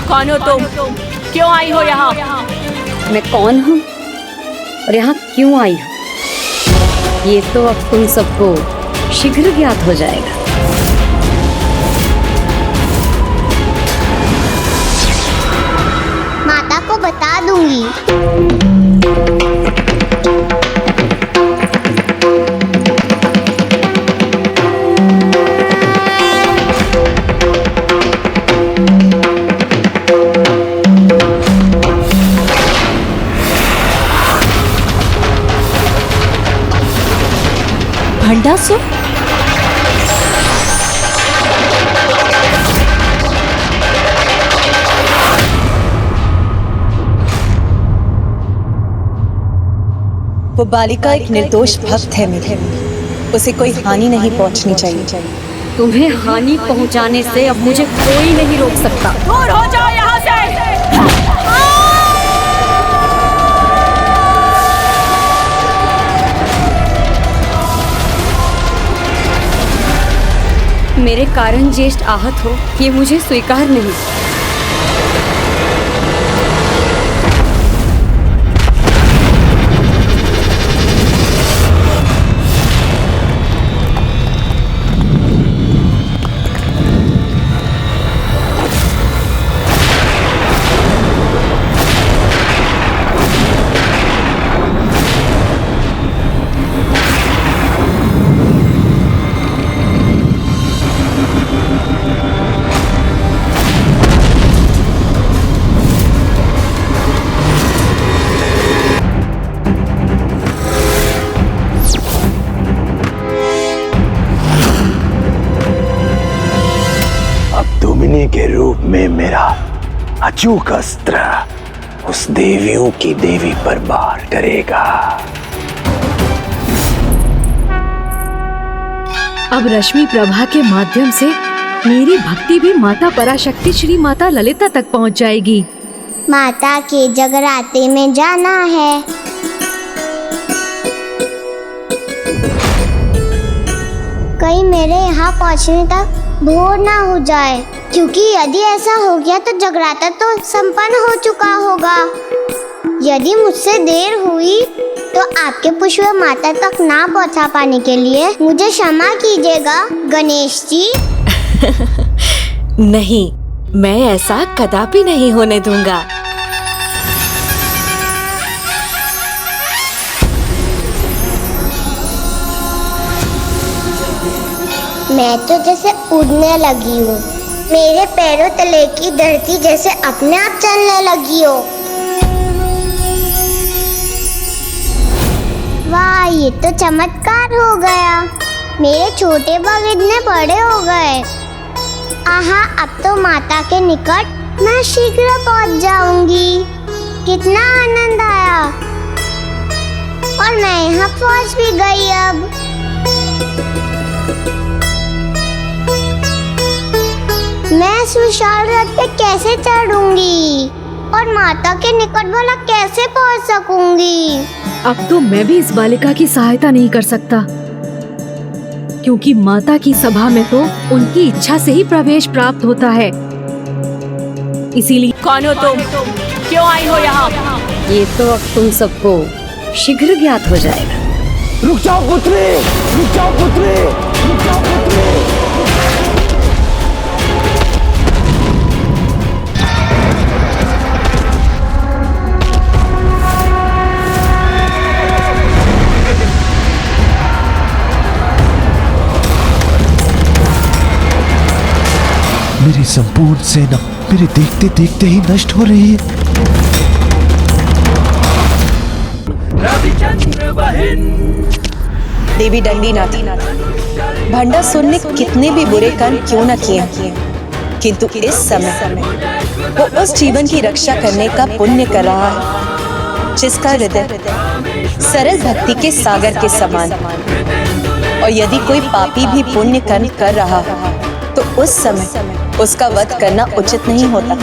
कौन हो तुम? क्यों आई हो यहाँ? मैं कौन हूँ और यहाँ क्यों आई हूँ, ये तो अब तुम सबको शीघ्र ज्ञात हो जाएगा। माता को बता दूंगी। भंडासुर? वो बालिका एक निर्दोष भक्त है मेरे, उसे कोई हानि नहीं पहुंचनी चाहिए। तुम्हें हानि पहुँचाने से अब मुझे कोई नहीं रोक सकता। दूर हो जाओ यहाँ से। मेरे कारण ज्येष्ठ आहत हो, ये मुझे स्वीकार नहीं। के रूप में मेरा अचूक अस्त्र उस देवियों की देवी पर वार करेगा। अब रश्मि प्रभा के माध्यम से मेरी भक्ति भी माता पराशक्ति श्री माता ललिता तक पहुंच जाएगी। माता के जगराते में जाना है। कहीं मेरे यहाँ पहुँचने तक भोर ना हो जाए, क्योंकि यदि ऐसा हो गया तो जगराता तो संपन्न हो चुका होगा। यदि मुझसे देर हुई तो आपके पुष्प माता तक ना पहुंचा पाने के लिए मुझे क्षमा कीजिएगा गणेश जी। नहीं, मैं ऐसा कदापि नहीं होने दूंगा। मैं तो जैसे उड़ने लगी हूँ, मेरे पैरों तले की धरती जैसे अपने आप चलने लगी हो। वाह, ये तो चमत्कार हो गया। मेरे छोटे बाल इतने बड़े हो गए। आहा, अब तो माता के निकट मैं शीघ्र पहुंच जाऊंगी। कितना आनंद आया। और मैं यहाँ पहुंच भी गई। अब मैं इस विशाल रथ पे कैसे चढ़ूंगी और माता के निकट भला कैसे पहुंच सकूंगी? अब तो मैं भी इस बालिका की सहायता नहीं कर सकता, क्योंकि माता की सभा में तो उनकी इच्छा से ही प्रवेश प्राप्त होता है। इसीलिए कौन हो तुम? क्यों आई हो यहाँ? ये तो अब तुम सबको शीघ्र ज्ञात हो जाएगा। रुक जाओ पुत्री, रुक जाओ पुत्री, रुक जाओ पुत्री। मेरी संपूर्ण सेना मेरे देखते देखते ही नष्ट हो रही है। देवी दंडीनाथ, भंडासुर ने कितने भी बुरे कर्म क्यों न किए, किंतु इस समय वो उस जीवन की रक्षा करने का पुण्य कर रहा है जिसका हृदय सरल भक्ति के सागर के समान। और यदि कोई पापी भी पुण्य कर्म कर रहा तो उस समय उसका वध करना उचित नहीं होता।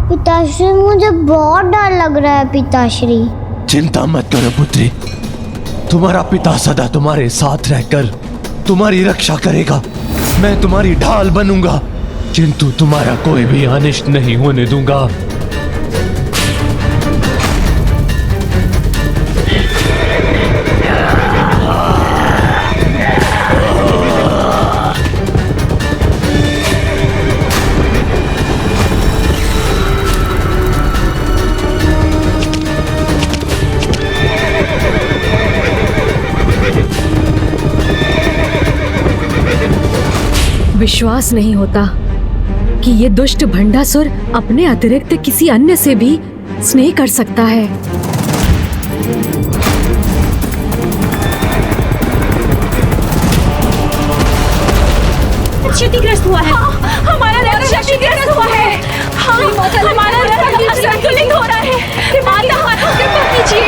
पिताश्री, मुझे बहुत डर लग रहा है। पिताश्री, चिंता मत करो पुत्री, तुम्हारा पिता सदा तुम्हारे साथ रहकर तुम्हारी रक्षा करेगा। मैं तुम्हारी ढाल बनूंगा, किंतु तुम्हारा कोई भी अनिष्ट नहीं होने दूंगा। विश्वास नहीं होता कि ये दुष्ट भंडासुर अपने अतिरिक्त किसी अन्य से भी स्नेह कर सकता है। क्षतिग्रस्त हुआ है। हमारा रथ क्षतिग्रस्त हुआ है। हमारा रथ असंतुलित हो रहा है। माता कृपा कीजिए।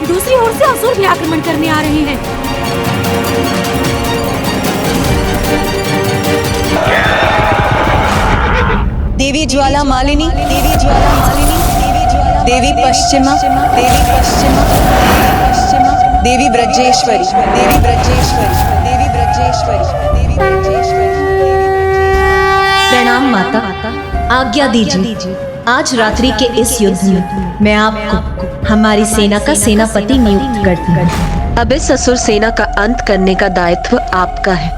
दूसरी ओर से असुर भी आक्रमण करने आ रहे हैं। देवी ज्वाला मालिनी, देवी ज्वाला मालिनी, देवी पश्चिमा, देवी पश्चिमा, देवी ब्रजेश्वरी, देवी ब्रजेश्वरी, देवी ब्रजेश्वरी, देवी ब्रजेश्वरी। प्रणाम माता, आज्ञा दीजिए। आज रात्रि के इस युद्ध में मैं आपको हमारी सेना का सेनापति नियुक्त करती हूँ। अब इस असुर सेना का अंत करने का दायित्व आपका है।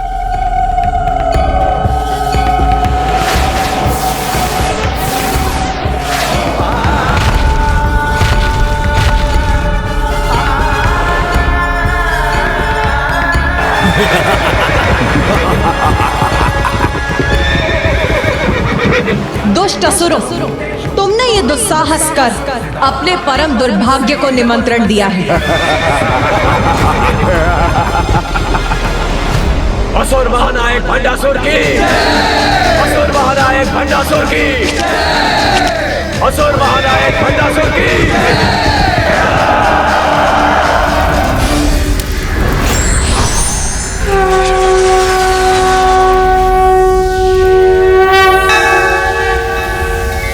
दुष्ट असुरों, तुमने ये दुस्साहस कर अपने परम दुर्भाग्य को निमंत्रण दिया है। असुर महानायक भंडासुर की, असुर महानायक भंडासुर की, असुर महानायक भंडासुर की।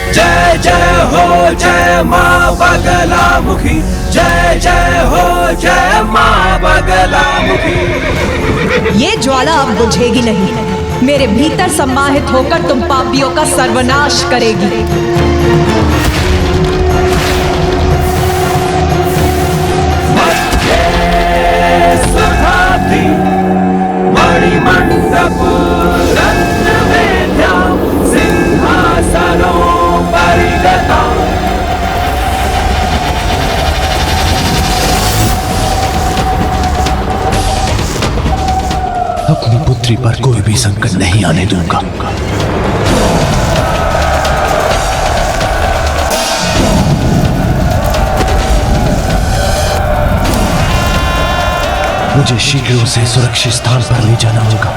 जय जय हो जय माँ बगलामुखी, जय जय हो जय माँ बगलामुखी। ये ज्वाला अब बुझेगी नहीं। मेरे भीतर सम्माहित होकर तुम पापियों का सर्वनाश करेगी। मणिमंडप रत्नवेद्या सिंहासनो परिगता। अपनी पुत्री पर कोई भी संकट नहीं आने दूंगा। मुझे शीघ्र उसे सुरक्षित स्थान पर ले जाना होगा।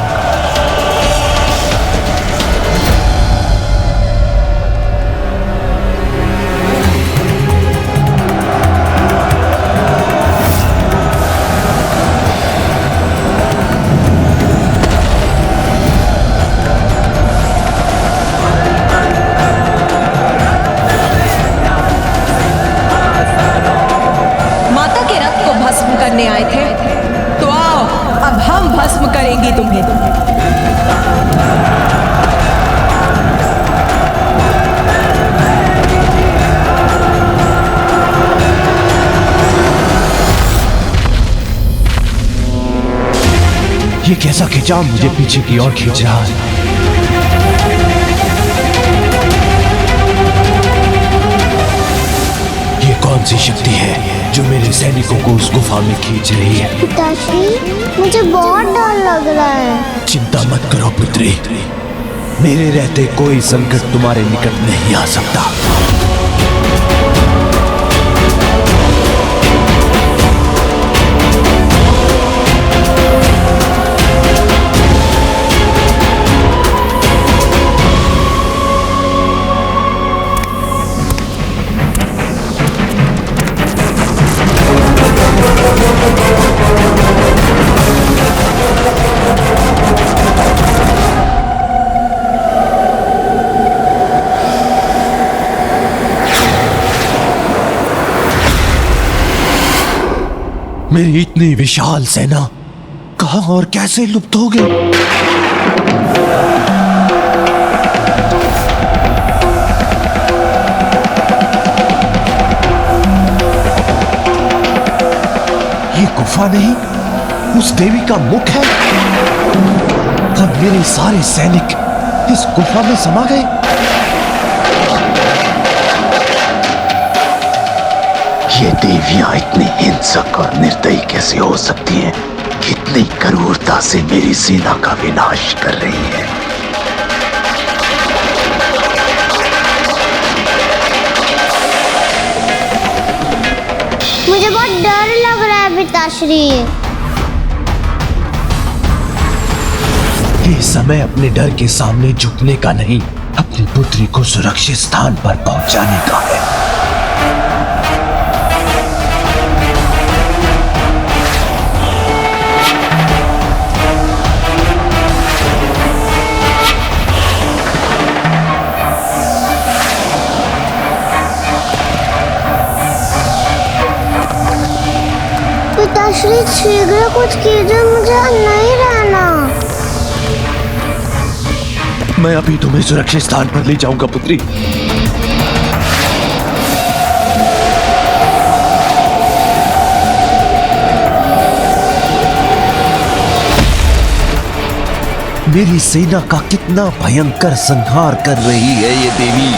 माता के रथ को भस्म करने आए थे, तो आओ अब हम भस्म करेंगी तुम्हें। ये कैसा खिंचाव मुझे पीछे की ओर खींच रहा है। ये कौन सी शक्ति है जो मेरे सैनिकों को उस गुफा में खींच रही है? पिताश्री, मुझे बहुत डर लग रहा है। चिंता मत करो पुत्री, मेरे रहते कोई संकट तुम्हारे निकट नहीं आ सकता। मेरी इतनी विशाल सेना कहां और कैसे लुप्त हो गई? ये गुफा नहीं, उस देवी का मुख है और मेरे सारे सैनिक इस गुफा में समा गए। ये देवियां इतनी हिंसक और निर्दयी कैसे हो सकती हैं? कितनी क्रूरता से मेरी सेना का विनाश कर रही है। मुझे बहुत डर लग रहा है पिताश्री। ये समय अपने डर के सामने झुकने का नहीं, अपनी पुत्री को सुरक्षित स्थान पर पहुंचाने का है। पिताश्री शीघ्र कुछ कीजिए, मुझे नहीं रहना। मैं अभी तुम्हें सुरक्षित स्थान पर ले जाऊंगा पुत्री। मेरी सेना का कितना भयंकर संहार कर रही है ये देवी।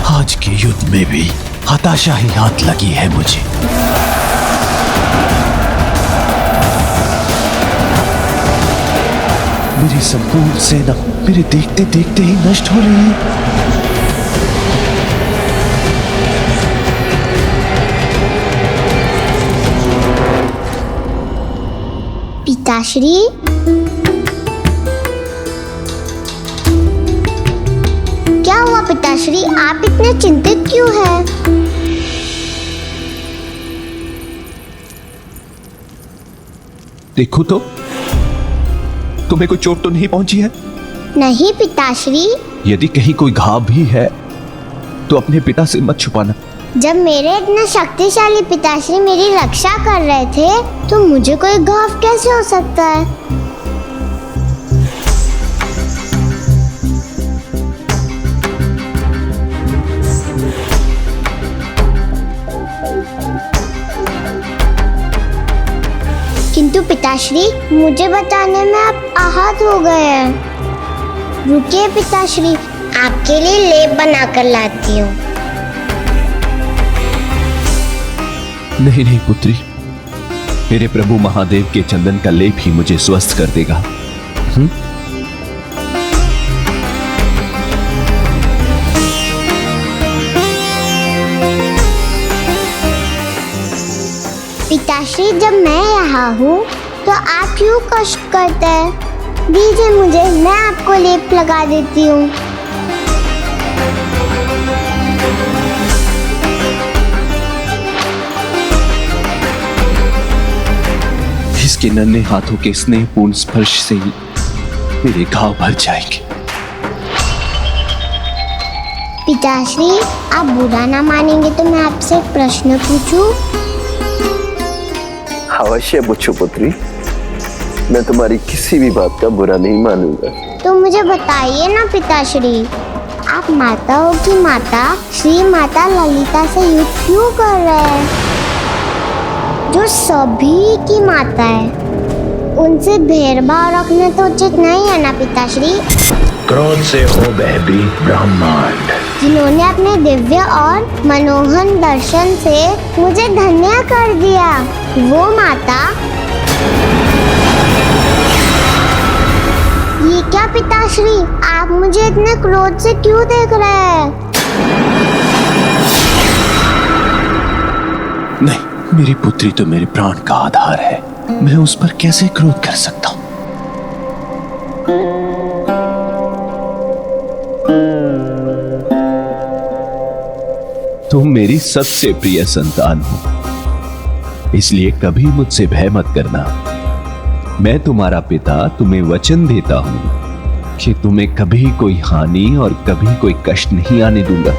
आज के युद्ध में भी हताशा ही हाथ लगी है मुझे। मेरी संपूर्ण सेना मेरे देखते देखते ही नष्ट हो रही है। पिताश्री, क्या हुआ पिताश्री? आप इतने चिंतित क्यों हैं? देखो तो, तुम्हें कोई चोट तो नहीं पहुंची है? नहीं पिताश्री। यदि कहीं कोई घाव भी है तो अपने पिता से मत छुपाना। जब मेरे इतने शक्तिशाली पिताश्री मेरी रक्षा कर रहे थे तो मुझे कोई घाव कैसे हो सकता है? किंतु पिताश्री, मुझे बचाने में आप आहत हो गए हैं। रुकिए पिताश्री, आपके लिए लेप बना कर लाती हूँ। नहीं नहीं पुत्री, मेरे प्रभु महादेव के चंदन का लेप ही मुझे स्वस्थ कर देगा। पिताश्री, जब मैं यहाँ हूँ तो आप क्यों कष्ट करते हैं? दीजिए मुझे, मैं आपको लेप लगा देती हूँ। इसके नन्हे हाथों के स्नेहपूर्ण स्पर्श से ही मेरे घाव भर जाएंगे। पिताश्री, आप बुरा ना मानेंगे तो मैं आपसे एक प्रश्न पूछूं? अवश्य पूछो पुत्री, मैं तुम्हारी किसी भी बात का बुरा नहीं मानूंगा। तो मुझे बताइए ना पिताश्री, आप माताओं की माता श्री माता ललिता से युद्ध क्यों कर रहे हैं, जो सभी की माता है? उनसे भेदभाव रखना तो उचित नहीं है ना पिताश्री। क्रोध से हो भयभीत ब्रह्मांड, जिन्होंने अपने दिव्य और मनोहर दर्शन से मुझे धन्य कर दिया, वो माता। ये क्या पिताश्री, आप मुझे इतने क्रोध से क्यों देख रहे हैं? नहीं, मेरी पुत्री तो मेरे प्राण का आधार है, मैं उस पर कैसे क्रोध कर सकता हूं? तुम मेरी सबसे प्रिय संतान हो, इसलिए कभी मुझसे भय मत करना। मैं तुम्हारा पिता तुम्हें वचन देता हूं कि तुम्हें कभी कोई हानि और कभी कोई कष्ट नहीं आने दूंगा।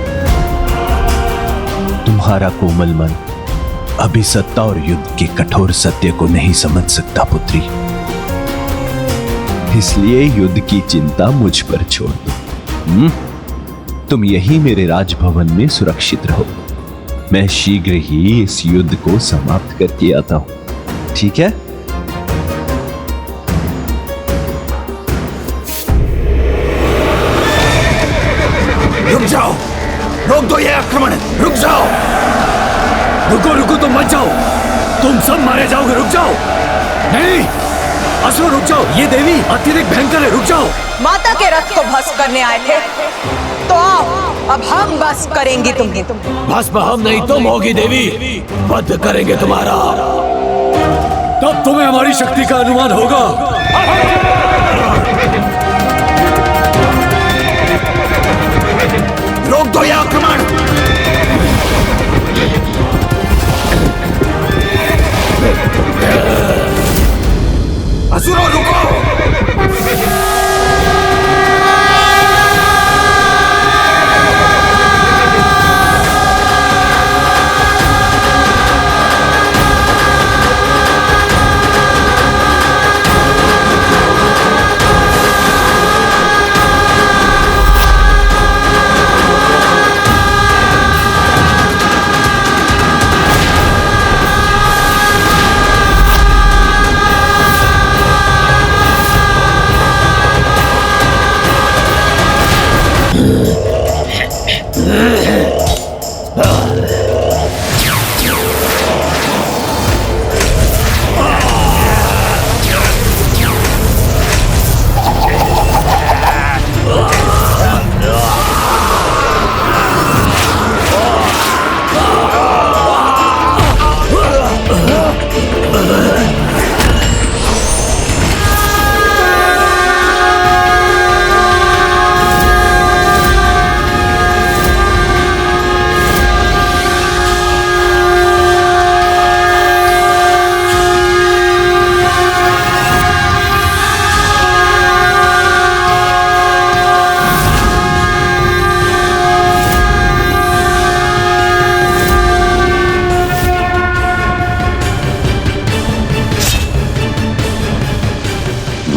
तुम्हारा कोमल मन अभी सत्ता और युद्ध के कठोर सत्य को नहीं समझ सकता पुत्री, इसलिए युद्ध की चिंता मुझ पर छोड़ दो। तुम यही मेरे राजभवन में सुरक्षित रहो। मैं शीघ्र ही इस युद्ध को समाप्त करके आता हूं, ठीक है? रुक जाओ, रोक दो ये आक्रमण, रुक जाओ। रुको रुको, तुम मत जाओ, तुम सब मारे जाओगे, रुक जाओ। नहीं असुर, रुक जाओ, ये देवी अत्यधिक भयंकर है, रुक जाओ। माता के रथ को भस्म करने आए थे तो आओ, अब हम बस करेंगे तुम्हें। भस्म हम नहीं, तुम होगी देवी, वध करेंगे तुम्हारा, तब तुम्हें हमारी शक्ति का अनुमान होगा। रोक दो ये आक्रमण। असुरों रुको।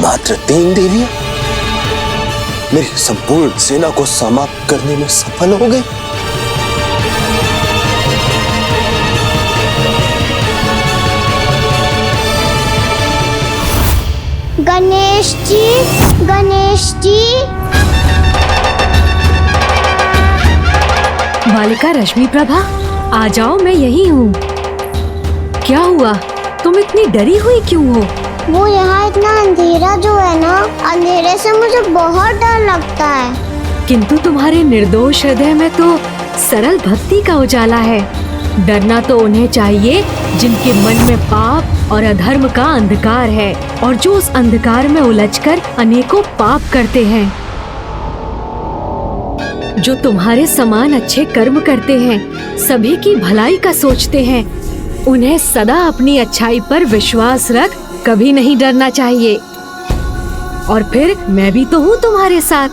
मात्र 3 देवियां मेरी संपूर्ण सेना को समाप्त करने में सफल हो गई। गणेश जी, गणेश जी। बालिका रश्मि प्रभा, आ जाओ, मैं यही हूँ। क्या हुआ, तुम इतनी डरी हुई क्यों हो? वो यहाँ इतना अंधेरा जो है ना, अंधेरे से मुझे बहुत डर लगता है। किंतु तुम्हारे निर्दोष हृदय में तो सरल भक्ति का उजाला है। डरना तो उन्हें चाहिए जिनके मन में पाप और अधर्म का अंधकार है और जो उस अंधकार में उलझकर अनेकों पाप करते हैं। जो तुम्हारे समान अच्छे कर्म करते हैं, सभी की भलाई का सोचते हैं, उन्हें सदा अपनी अच्छाई पर विश्वास रख कभी नहीं डरना चाहिए। और फिर मैं भी तो हूँ तुम्हारे साथ।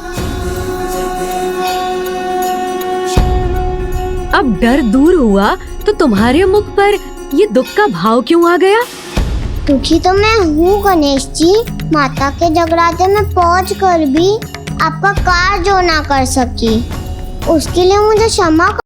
अब डर दूर हुआ तो तुम्हारे मुख पर ये दुख का भाव क्यों आ गया? दुखी तो मैं हूँ गणेश जी। माता के जगराते में पहुँच कर भी आपका कार्य जो ना कर सकी, उसके लिए मुझे क्षमा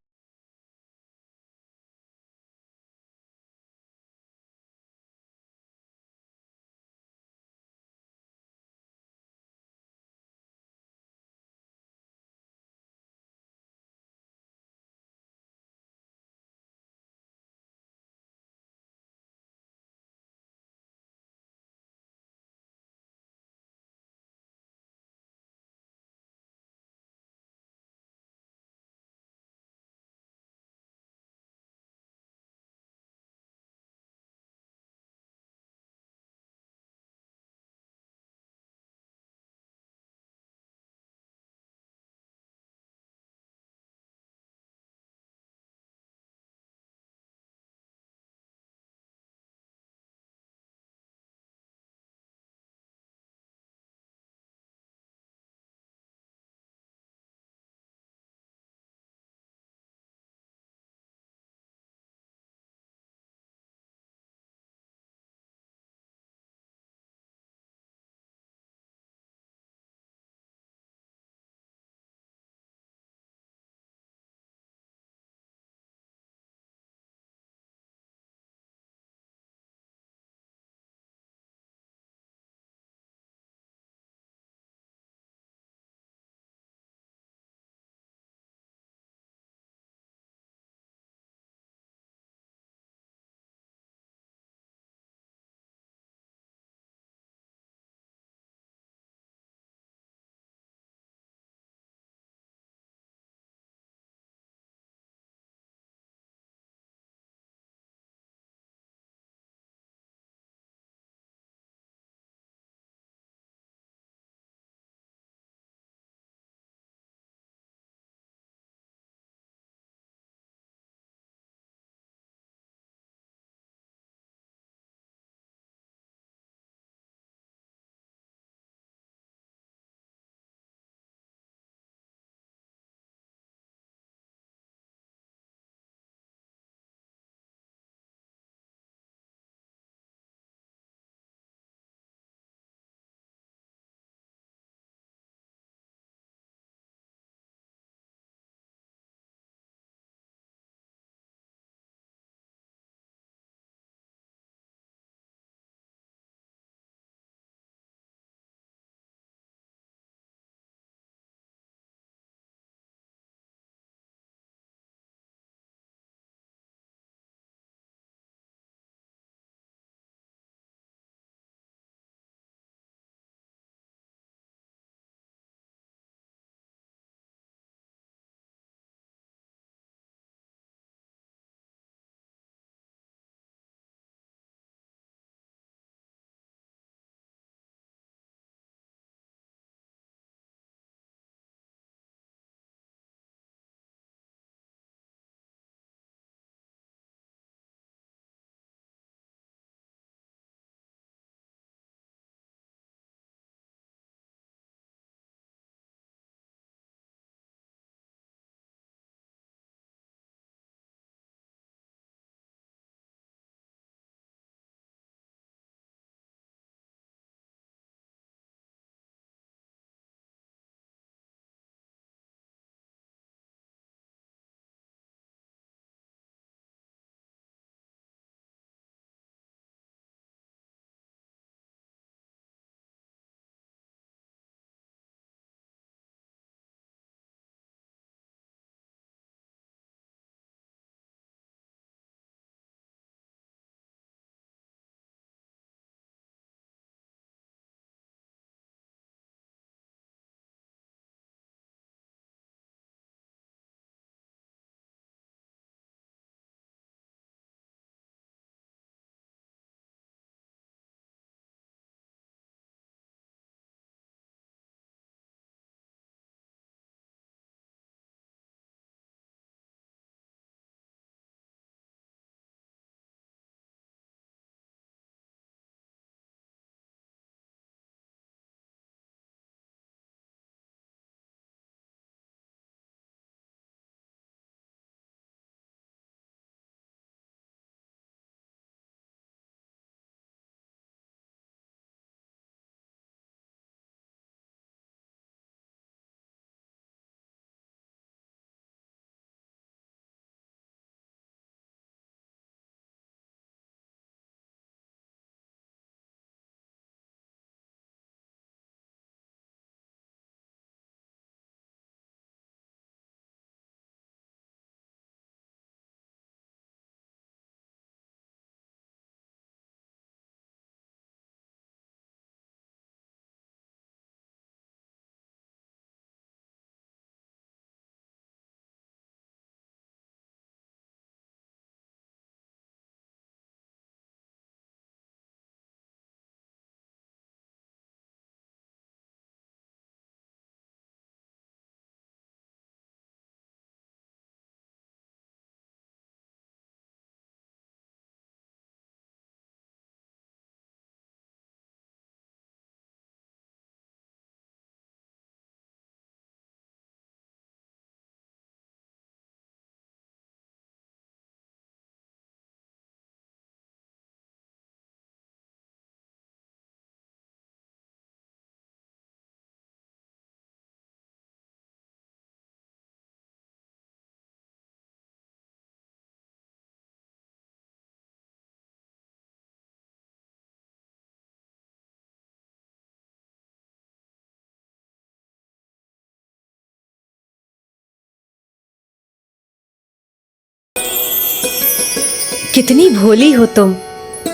कितनी भोली हो तुम,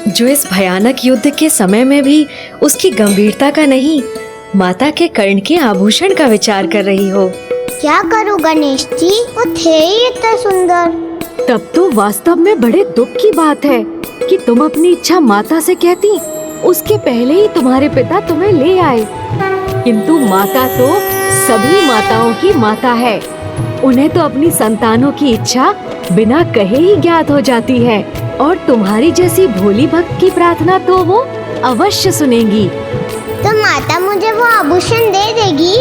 जो इस भयानक युद्ध के समय में भी उसकी गंभीरता का नहीं, माता के कर्ण के आभूषण का विचार कर रही हो। क्या करूं गणेश जी, वो थे ही इतने सुंदर। तब तो वास्तव में बड़े दुख की बात है कि तुम अपनी इच्छा माता से कहती, उसके पहले ही तुम्हारे पिता तुम्हें ले आए। किंतु माता तो सभी माताओं की माता है, उन्हें तो अपनी संतानों की इच्छा बिना कहे ही ज्ञात हो जाती है, और तुम्हारी जैसी भोली भक्त की प्रार्थना तो वो अवश्य सुनेंगी। तो माता मुझे वो आभूषण दे देगी?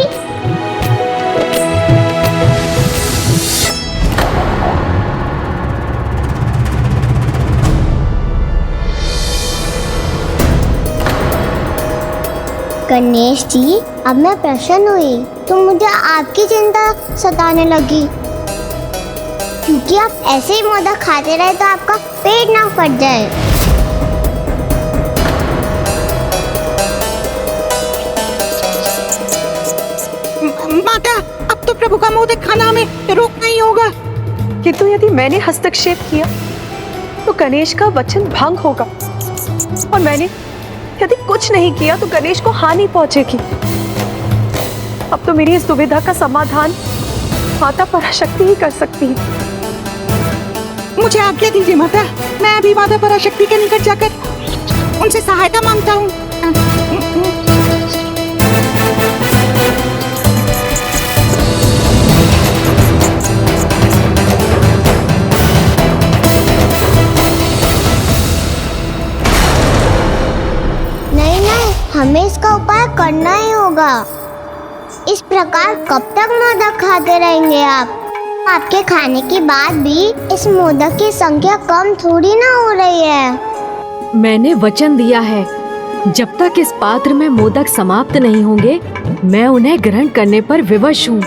गणेश जी, अब मैं प्रसन्न हुई तो मुझे आपकी चिंता सताने लगी, क्योंकि आप ऐसे ही मोदक खाते रहे तो आपका पेट ना फट जाए। माता, अब तो प्रभु का मोदक खाना हमें रोकना ही होगा। किंतु यदि मैंने हस्तक्षेप किया तो गणेश का वचन भंग होगा, और मैंने यदि कुछ नहीं किया तो गणेश को हानि पहुंचेगी। अब तो मेरी इस दुविधा का समाधान माता पराशक्ति ही कर सकती है। मुझे आज्ञा दीजिए माता, मैं अभी माता पराशक्ति के निकट जाकर उनसे सहायता मांगता हूँ। नहीं, हमें इसका उपाय करना ही होगा। इस प्रकार कब तक मोदक खाते रहेंगे आप? आपके खाने के बाद भी इस मोदक की संख्या कम थोड़ी ना हो रही है। मैंने वचन दिया है, जब तक इस पात्र में मोदक समाप्त नहीं होंगे, मैं उन्हें ग्रहण करने पर विवश हूँ।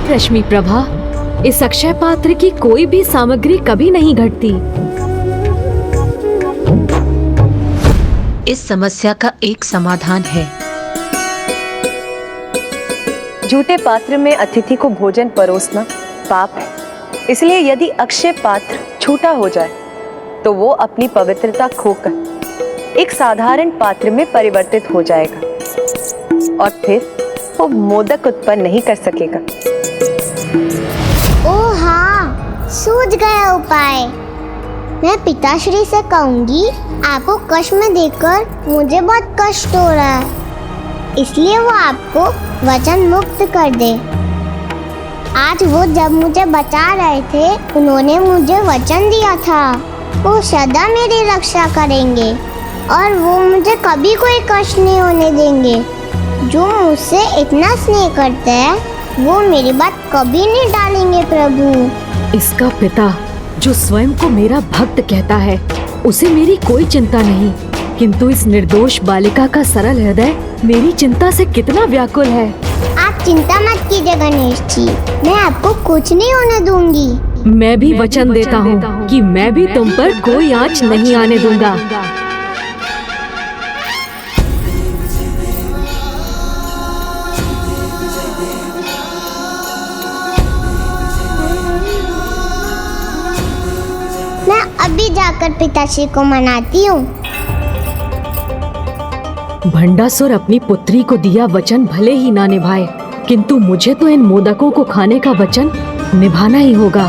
रश्मि प्रभा, इस अक्षय पात्र की कोई भी सामग्री कभी नहीं घटती। इस समस्या का एक समाधान है। झूठे पात्र में अतिथि को भोजन परोसना पाप है, इसलिए यदि अक्षय पात्र झूठा हो जाए तो वो अपनी पवित्रता खोकर एक साधारण पात्र में परिवर्तित हो जाएगा, और फिर वो मोदक उत्पन्न नहीं कर सकेगा। ओह हाँ, सूझ गया उपाय। मैं पिताश्री से कहूंगी, आपको कष्ट में देखकर मुझे बहुत कष्ट हो रहा है, इसलिए वो आपको वचन मुक्त कर दे। आज वो जब मुझे बचा रहे थे, उन्होंने मुझे वचन दिया था वो सदा मेरी रक्षा करेंगे और वो मुझे कभी कोई कष्ट नहीं होने देंगे। जो मुझसे इतना स्नेह करते हैं वो मेरी बात कभी नहीं टालेंगे प्रभु। इसका पिता जो स्वयं को मेरा भक्त कहता है, उसे मेरी कोई चिंता नहीं, किंतु इस निर्दोष बालिका का सरल हृदय मेरी चिंता से कितना व्याकुल है। आप चिंता मत कीजिए गणेश जी, मैं आपको कुछ नहीं होने दूंगी। मैं भी वचन देता हूँ कि मैं भी तुम पर कोई आँच नहीं आने दूंगा। मैं अभी जाकर पिताश्री को मनाती हूँ। भंडासुर अपनी पुत्री को दिया वचन भले ही ना निभाए, किंतु मुझे तो इन मोदकों को खाने का वचन निभाना ही होगा।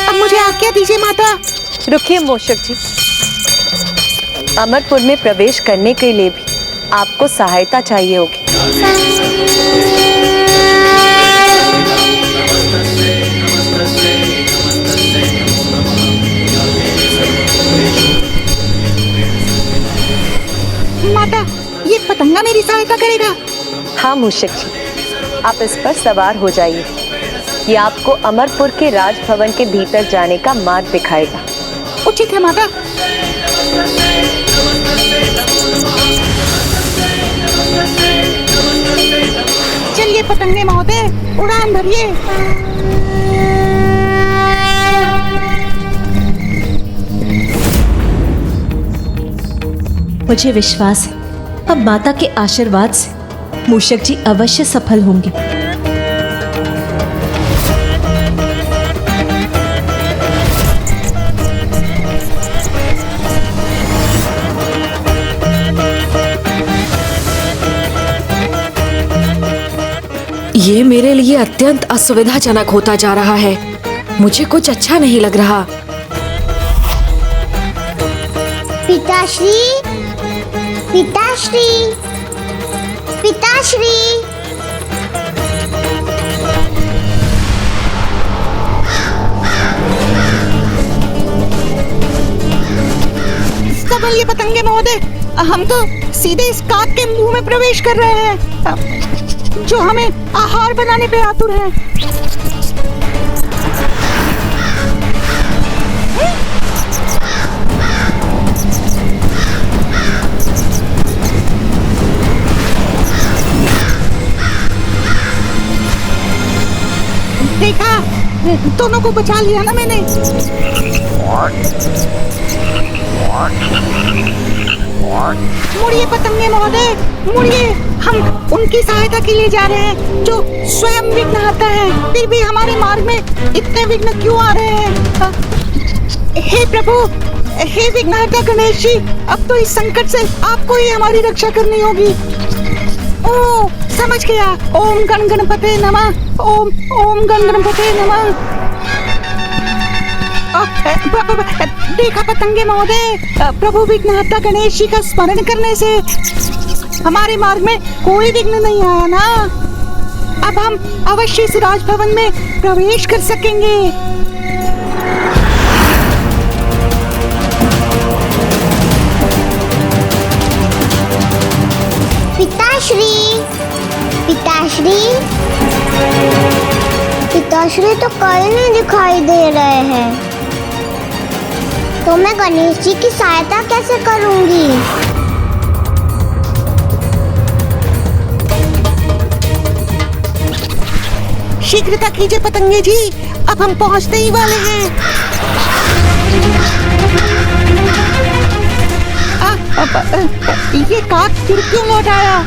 अब मुझे आज्ञा दीजिए माता। रुकिए मोषक जी, अमरपुर में प्रवेश करने के लिए भी आपको सहायता चाहिए होगी। माता, ये पतंगा मेरी सहायता करेगा? हाँ मूषक जी, आप इस पर सवार हो जाइए। ये आपको अमरपुर के राजभवन के भीतर जाने का मार्ग दिखाएगा। उचित है माता। चलिए पतंगे महोदय, उड़ान भरिए। मुझे विश्वास है अब माता के आशीर्वाद से मूषक जी अवश्य सफल होंगे। ये मेरे लिए अत्यंत असुविधाजनक होता जा रहा है। मुझे कुछ अच्छा नहीं लग रहा। पिताश्री, पिताश्री, पिताश्री। संभलिए पतंगे महोदय, हम तो सीधे इस काक के मुंह में प्रवेश कर रहे हैं, जो हमें आहार बनाने पे आतुर है। देखा, दोनों को बचा लिया ना मैंने। मुड़िए पतंगे महोदय, मुड़िए। हम उनकी सहायता के लिए जा रहे हैं जो स्वयं विघ्नहर्ता है। फिर भी हमारे मार्ग में इतने विघ्न क्यों आ रहे हैं? हे प्रभु, हे विघ्नहर्ता गणेश जी, अब तो इस संकट से आपको ही हमारी रक्षा करनी होगी। ओ, समझ गया। ओम गण गणपते नमः, ओम ओम गण गणपते नमः। देखा पतंगे महोदय, प्रभु विघ्नहर्ता गणेश जी का स्मरण करने से हमारे मार्ग में कोई विघ्न नहीं आया ना। अब हम अवश्य इस राजभवन में प्रवेश कर सकेंगे। पिताश्री, पिताश्री, पिताश्री तो कहीं नहीं दिखाई दे रहे हैं। तो मैं गणेश जी की सहायता कैसे करूंगी? शीघ्रता कीजिए पतंगे जी, अब हम पहुंचने ही वाले हैं। ये काक फिर क्यों लौट आया?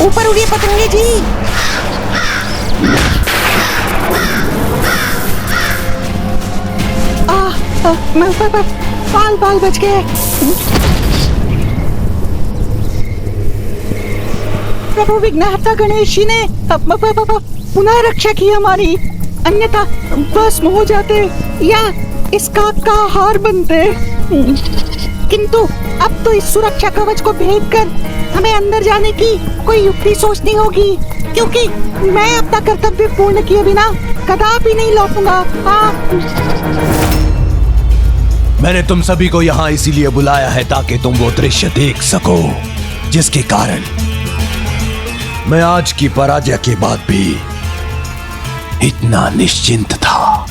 ऊपर उड़िए पतंगे जी। बाल बाल बच गए। प्रभु विघ्नहर्ता गणेश जी ने पुनः रक्षा की हमारी, अन्यथा भस्म हो जाते या इस काक का आहार बनते। किंतु अब तो इस सुरक्षा कवच को भेदकर हमें अंदर जाने की कोई युक्ति सोचनी होगी, क्योंकि मैं अपना कर्तव्य पूर्ण किए बिना कदापि नहीं लौटूंगा। मैंने तुम सभी को यहाँ इसीलिए बुलाया है ताकि तुम वो दृश्य देख सको जिसके कारण मैं आज की पराजय के बाद भी इतना निश्चिंत था।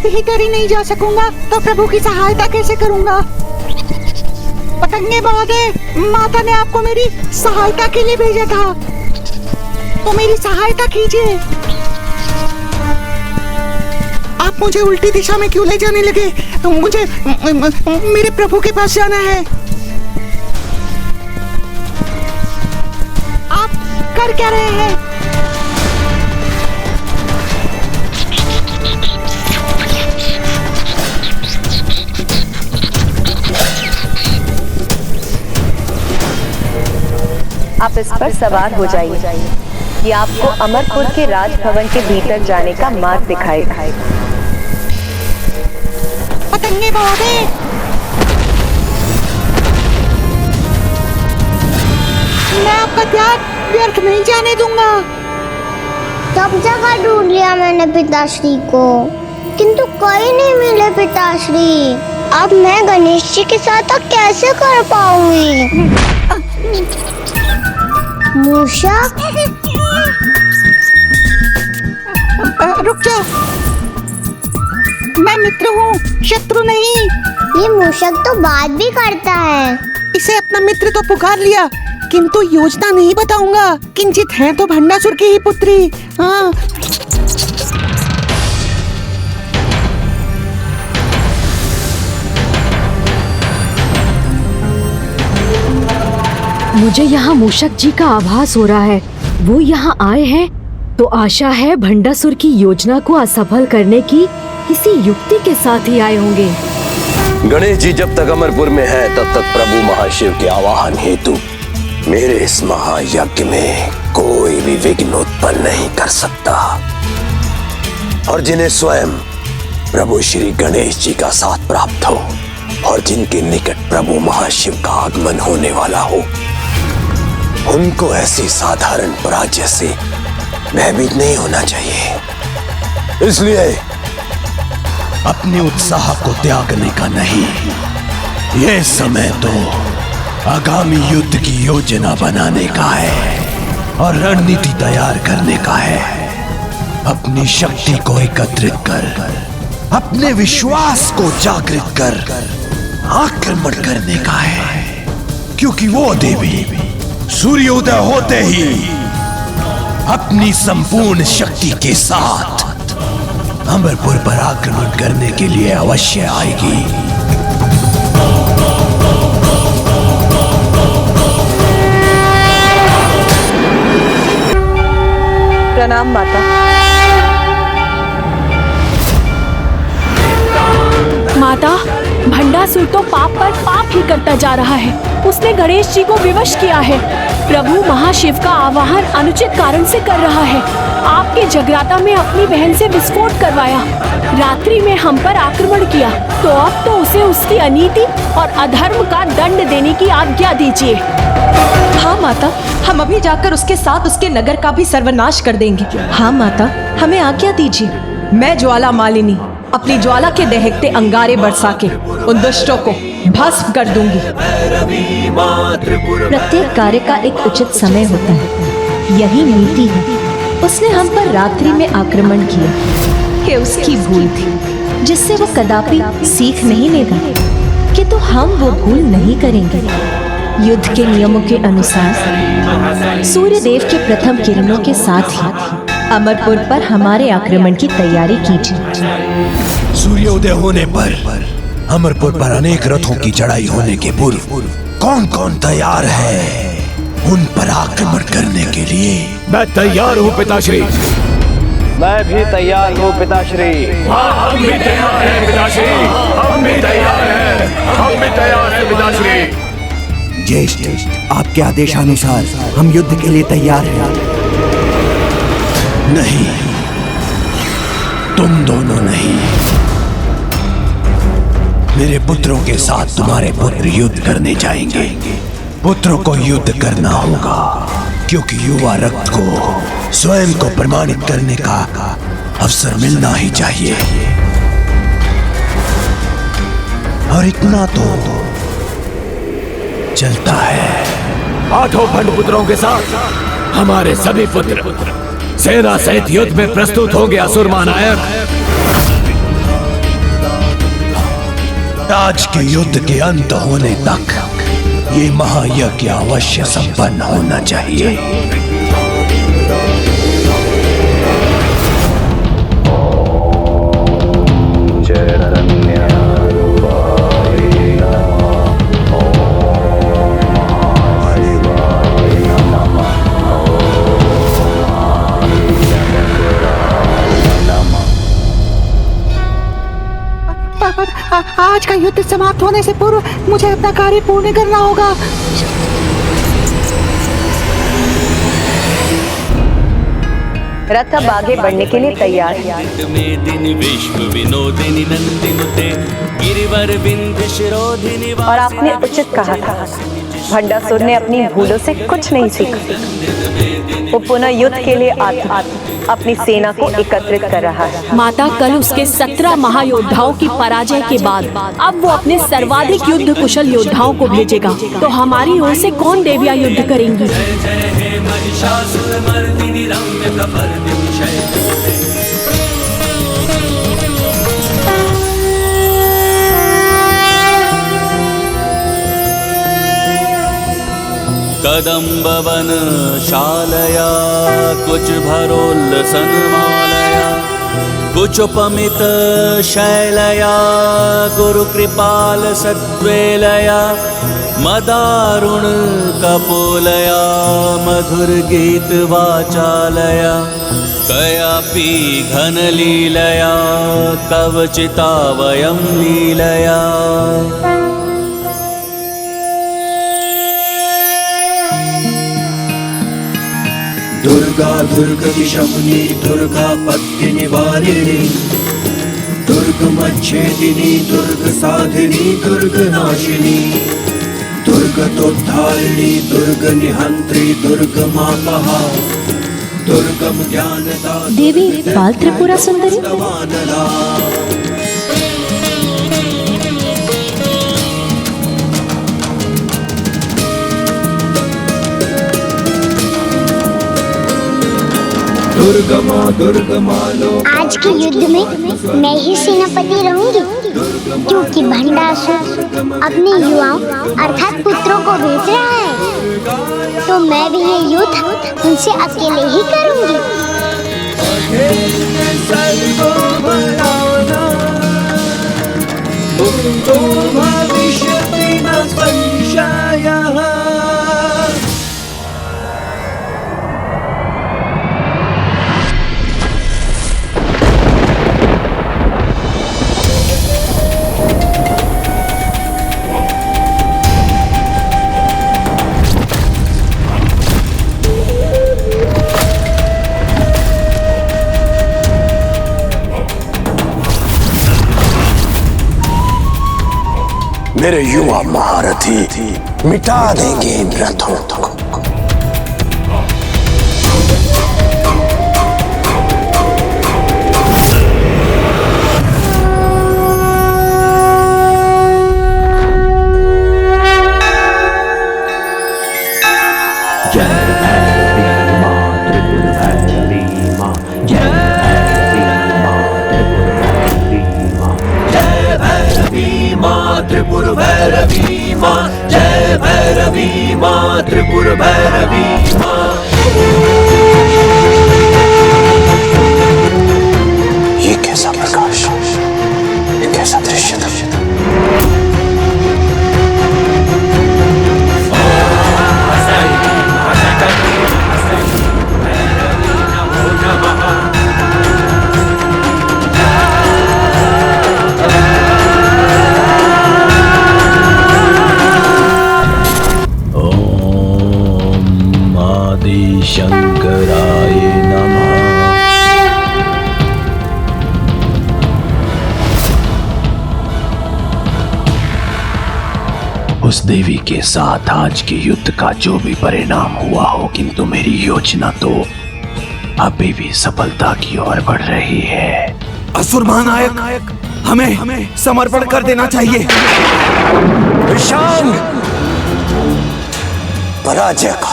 भीतर ही नहीं जा सकूंगा तो प्रभु की सहायता कैसे करूंगा? पतंगे महोदय, माता ने आपको मेरी सहायता के लिए भेजा था, तो मेरी सहायता कीजिए। आप मुझे उल्टी दिशा में क्यों ले जाने लगे? मुझे मेरे प्रभु के पास जाना है। आप कर क्या रहे हैं? आप इस पर सवार हो जाइए। ये आपको अमरपुर के राजभवन के भीतर जाने का मार्ग दिखाएगा। पतंगे बहुत है। मैं आपका त्याग व्यर्थ नहीं जाने दूंगा। सब जगह ढूंढ लिया मैंने पिताश्री को, किंतु कहीं नहीं मिले पिताश्री। अब मैं गणेश जी के साथ कैसे कर पाऊंगी? मूषक, रुक जा, मैं मित्र हूँ, शत्रु नहीं। ये मूषक तो बात भी करता है। इसे अपना मित्र तो पुकार लिया, किंतु योजना नहीं बताऊंगा। किंचित है तो भंडासुर की ही पुत्री। हाँ, मुझे यहाँ मूषक जी का आभास हो रहा है। वो यहाँ आए हैं तो आशा है भंडासुर की योजना को असफल करने की किसी युक्ति के साथ ही आए होंगे। गणेश जी जब तक अमरपुर में है तब तक प्रभु महाशिव के आवाहन हेतु मेरे इस महायज्ञ में कोई भी विघ्न उत्पन्न नहीं कर सकता। और जिन्हें स्वयं प्रभु श्री गणेश जी का साथ प्राप्त हो और जिनके निकट प्रभु महाशिव का आगमन होने वाला हो, उनको ऐसी साधारण पराजय से भयभीत नहीं होना चाहिए। इसलिए अपने उत्साह को त्यागने का नहीं, यह समय तो आगामी युद्ध की योजना बनाने का है और रणनीति तैयार करने का है। अपनी शक्ति को एकत्रित कर, अपने विश्वास को जागृत कर आक्रमण करने का है, क्योंकि वो देवी सूर्योदय होते ही अपनी संपूर्ण शक्ति के साथ अमरपुर पर आक्रमण करने के लिए अवश्य आएगी। प्रणाम माता। माता, भंडासुर तो पाप पर पाप ही करता जा रहा है। उसने गणेश जी को विवश किया है। प्रभु महाशिव का आवाहन अनुचित कारण से कर रहा है। आपके जगराता में अपनी बहन से विस्फोट करवाया, रात्रि में हम पर आक्रमण किया, तो अब तो उसे उसकी अनीति और अधर्म का दंड देने की आज्ञा दीजिए। हाँ माता, हम अभी जाकर उसके साथ उसके नगर का भी सर्वनाश कर देंगे। हाँ माता, हमें आज्ञा दीजिए। मैं ज्वाला मालिनी अपनी ज्वाला के दहकते अंगारे बरसा के उन दुष्टों को भस्म कर दूंगी। प्रत्येक कार्य का एक उचित समय होता है, यही नीति है। उसने हम पर रात्रि में आक्रमण किया, ये उसकी भूल थी, जिससे वो कदापि सीख नहीं लेगा कि तो हम वो भूल नहीं करेंगे। युद्ध के नियमों के अनुसार सूर्य देव के प्रथम किरणों के साथ ही अमरपुर पर हमारे आक्रमण की तैयारी कीजिए। सूर्योदय होने पर अमरपुर पर अनेक रथों की चढ़ाई होने के पूर्व कौन कौन तैयार है उन पर आक्रमण करने के लिए? मैं तैयार हूँ पिताश्री। मैं भी तैयार हूँ पिताश्री। हम भी तैयार हैं पिताश्री। हम भी तैयार हैं। हम भी तैयार हैं पिताश्री। ज्येष्ठ, आपके आदेशानुसार हम युद्ध के लिए तैयार हैं। नहीं, तुम दोनों नहीं। मेरे पुत्रों के साथ तुम्हारे पुत्र युद्ध करने जाएंगे। पुत्रों को युद्ध करना होगा, क्योंकि युवा रक्त को स्वयं को प्रमाणित करने का अवसर मिलना ही चाहिए। और इतना तो चलता है। 8 भंड पुत्रों के साथ हमारे सभी पुत्र सेना सहित युद्ध में प्रस्तुत होंगे। असुर महानायक, आज के युद्ध के अंत होने तक ये महायज्ञ अवश्य संपन्न होना चाहिए। आज का युद्ध समाप्त होने से पूर्व मुझे अपना कार्य पूर्ण करना होगा। रथ अब आगे बढ़ने के लिए तैयार है। और आपने उचित कहा था, भंडासुर ने अपनी भूलों से कुछ नहीं सीखा। वो पुनः युद्ध के लिए अपनी सेना को एकत्रित कर रहा है। माता, कल उसके 17 महायोद्धाओं की पराजय के बाद अब वो अपने सर्वाधिक युद्ध कुशल योद्धाओं को भेजेगा। तो हमारी ओर से कौन देवियां युद्ध करेंगी? कदम्बवन शालया कुछ भरोल्लसन मालया कुचोपमित शैलया गुरु कृपाल सद्वेलया मदारुण कपोलया मधुर गीत वाचालया कयापि घन लीलया कवचिता वयं लीलया। दुर्गा दुर्गतिशमुनी दुर्गा पत्ति निवारिणी दुर्गमच्छेदिनी दुर्ग साधिनी दुर्ग नाशिनी दुर्गतोद्धारिणी दुर्ग निहंत्री दुर्ग मापहा दुर्गम ज्ञानदा देवी बाल त्रिपुरा सुंदरी। दुर्गमा दुर्गमा लो। आज के युद्ध में मैं ही सेनापति रहूंगी, क्योंकि भंडासुर अपने युवाओं अर्थात पुत्रों को भेज रहा है। तो मैं भी ये युद्ध उनसे अकेले ही करूंगी। मेरे युवा महारथी मिटा देंगे इन रथों को। त्रिपुर भैरवी माँ, जय भैरवी माँ, त्रिपुर भैरवी माँ। ये कैसा प्रकाश, ये कैसा दृश्य था। शंकराय नमः। उस देवी के साथ आज के युद्ध का जो भी परिणाम हुआ हो, किंतु मेरी योजना तो अभी भी सफलता की ओर बढ़ रही है। असुर महानायक, हमें समर्पण कर देना चाहिए। विशाल, पराजय का,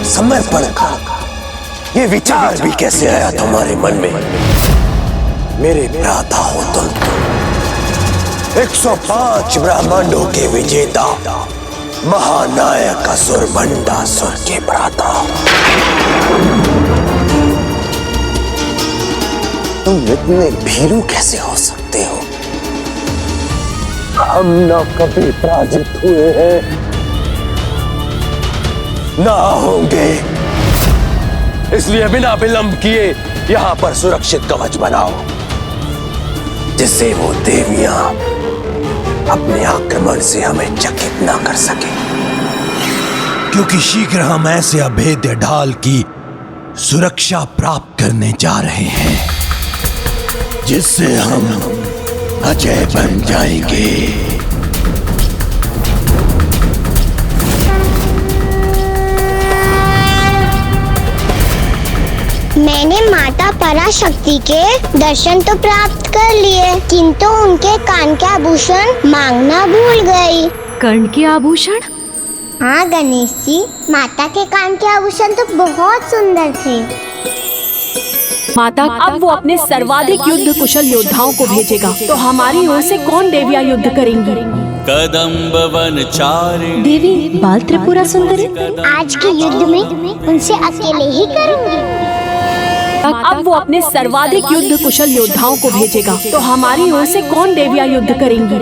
समर्पण का ये विचार भी कैसे आया तुम्हारे मन में? मेरे भ्राता हो तुम, 105 ब्रह्मांडों के विजेता महानायक असुर भंडासुर के भ्राता। तुम इतने भीरू कैसे हो सकते हो? हम न कभी पराजित हुए हैं, ना होंगे। इसलिए बिना विलंब किए यहां पर सुरक्षित कवच बनाओ, जिससे वो देवियां अपने आक्रमण से हमें चकित ना कर सके। क्योंकि शीघ्र हम ऐसे अभेद्य ढाल की सुरक्षा प्राप्त करने जा रहे हैं, जिससे हम अजय बन जाएंगे। मैंने माता पराशक्ति के दर्शन तो प्राप्त कर लिए, किंतु उनके कान के आभूषण मांगना भूल गई। कर्ण के आभूषण? हाँ गणेश जी, माता के कान के आभूषण तो बहुत सुंदर थे। माता, अब वो अपने सर्वाधिक युद्ध कुशल योद्धाओं को भेजेगा, तो हमारी ओर से कौन देवियाँ युद्ध करेंगी? कदम्ब वनचारिणी देवी बाल त्रिपुरा सुंदरी, आज के युद्ध में उनसे अकेले ही करूंगी। अब वो अपने सर्वाधिक युद्ध कुशल योद्धाओं को भेजेगा, तो हमारी ओर से कौन देवियाँ युद्ध करेंगी?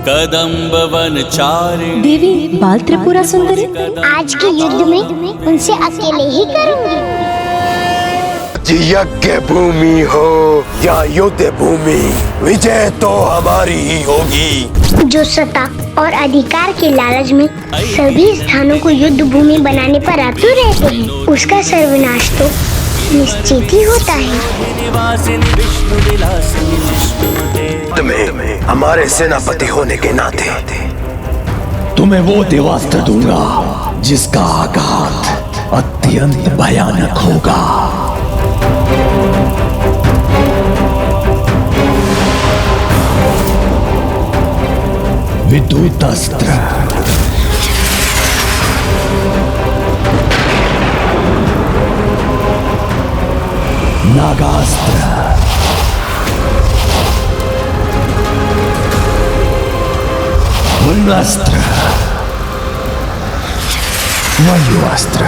कदम्ब वनचारिणी देवी बाल त्रिपुरा सुंदरी, आज के युद्ध में उनसे अकेले ही करूंगी। यज्ञ भूमि हो या युद्ध भूमि, विजय तो हमारी ही होगी। जो सत्ता और अधिकार के लालच में सभी स्थानों को युद्ध भूमि बनाने पर आतुर रहते हैं, उसका सर्वनाश तो निश्चित ही होता है। तुम्हें हमारे सेनापति होने के नाते तुम्हें वो देवास्त्र दूंगा जिसका आघात अत्यंत भयानक होगा। विद्युत अस्त्र, नागास्त्र, वरुणास्त्र, वायुअस्त्र,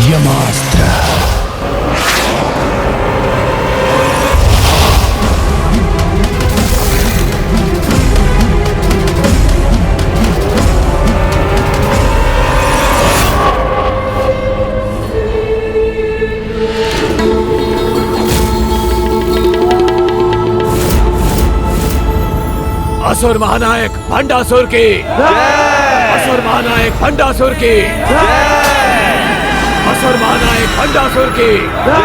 यमास्त्र, असुर महानायक भंडासुर की जय। असुर महानायक भंडासुर की जय। असुर महानायक भंडासुर की जय।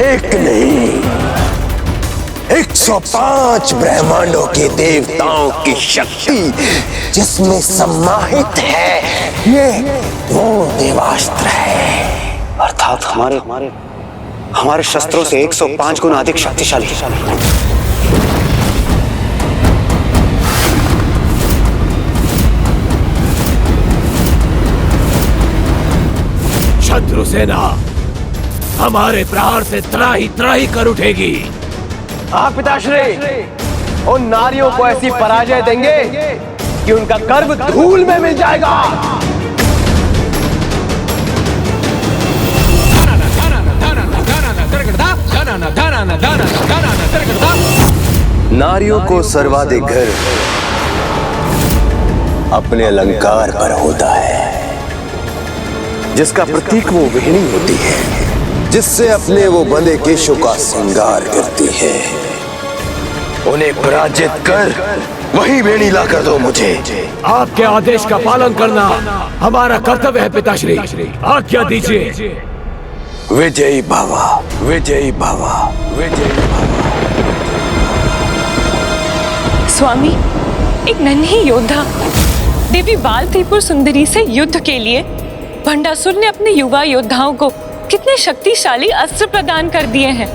एक नहीं 105 ब्रह्मांडों के देवताओं की शक्ति जिसमें सम्माहित है, ये वो देवास्त्र है। अर्थात हमारे शस्त्रों से 105 गुना अधिक शक्तिशाली। शत्रु सेना हमारे प्रहार से त्राही त्राही कर उठेगी। आप पिताश्री उन नारियों को ऐसी पराजय देंगे कि उनका गर्व धूल में मिल जाएगा। नारियों को सर्वाधिक गर्व अपने अलंकार पर होता है, जिसका प्रतीक वो वेणी होती है, जिससे अपने वो बंदे केशों का श्रृंगार करती है। उन्हें पराजित कर वही वेणी ला कर दो मुझे। आपके आदेश का पालन करना हमारा कर्तव्य है पिताश्री, आज्ञा दीजिए। विजयी भवा, विजयी भवा, विजयी भवा। स्वामी, एक नन्ही योद्धा देवी बाल त्रिपुर सुंदरी से युद्ध के लिए भंडासुर ने अपने युवा योद्धाओं को कितने शक्तिशाली अस्त्र प्रदान कर दिए हैं।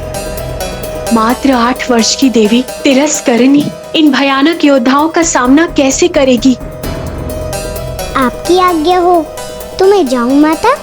मात्र 8 वर्ष की देवी तिरस्करणी इन भयानक योद्धाओं का सामना कैसे करेगी? आपकी आज्ञा हो तो मैं जाऊं माता।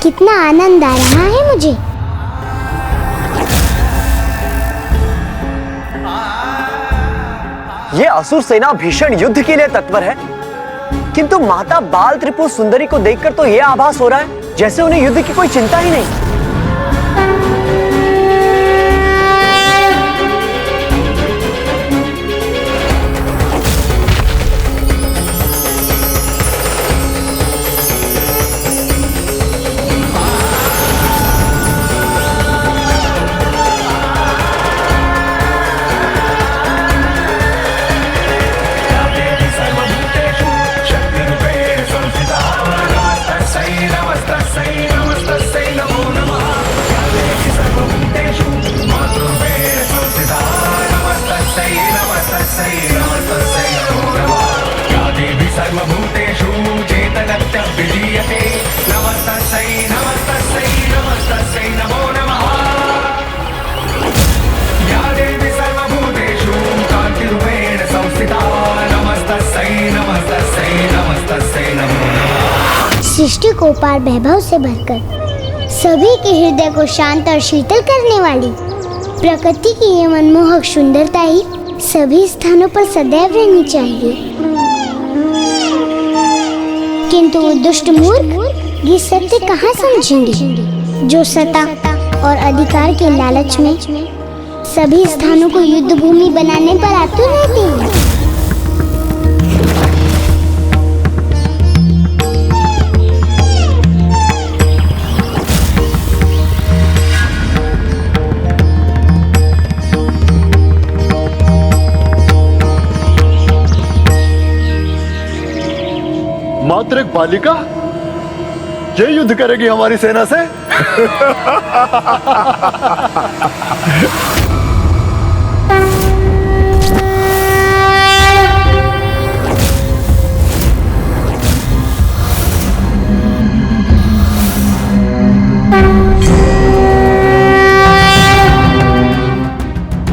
कितना आनंद आ रहा है मुझे। ये असुर सेना भीषण युद्ध के लिए तत्पर है, किंतु माता बाल त्रिपुर सुंदरी को देखकर तो ये आभास हो रहा है जैसे उन्हें युद्ध की कोई चिंता ही नहीं। सृष्टि को पार वैभव से भरकर सभी के हृदय को शांत और शीतल करने वाली प्रकृति की ये मनमोहक सुंदरता ही सभी स्थानों पर सदैव रहनी चाहिए। किंतु वो दुष्ट मूर्ख ये सत्य कहाँ समझेंगे, जो सत्ता और अधिकार के लालच में सभी स्थानों को युद्ध भूमि बनाने पर आतुर रहते हैं। मात्र एक बालिका ये युद्ध करेगी हमारी सेना से?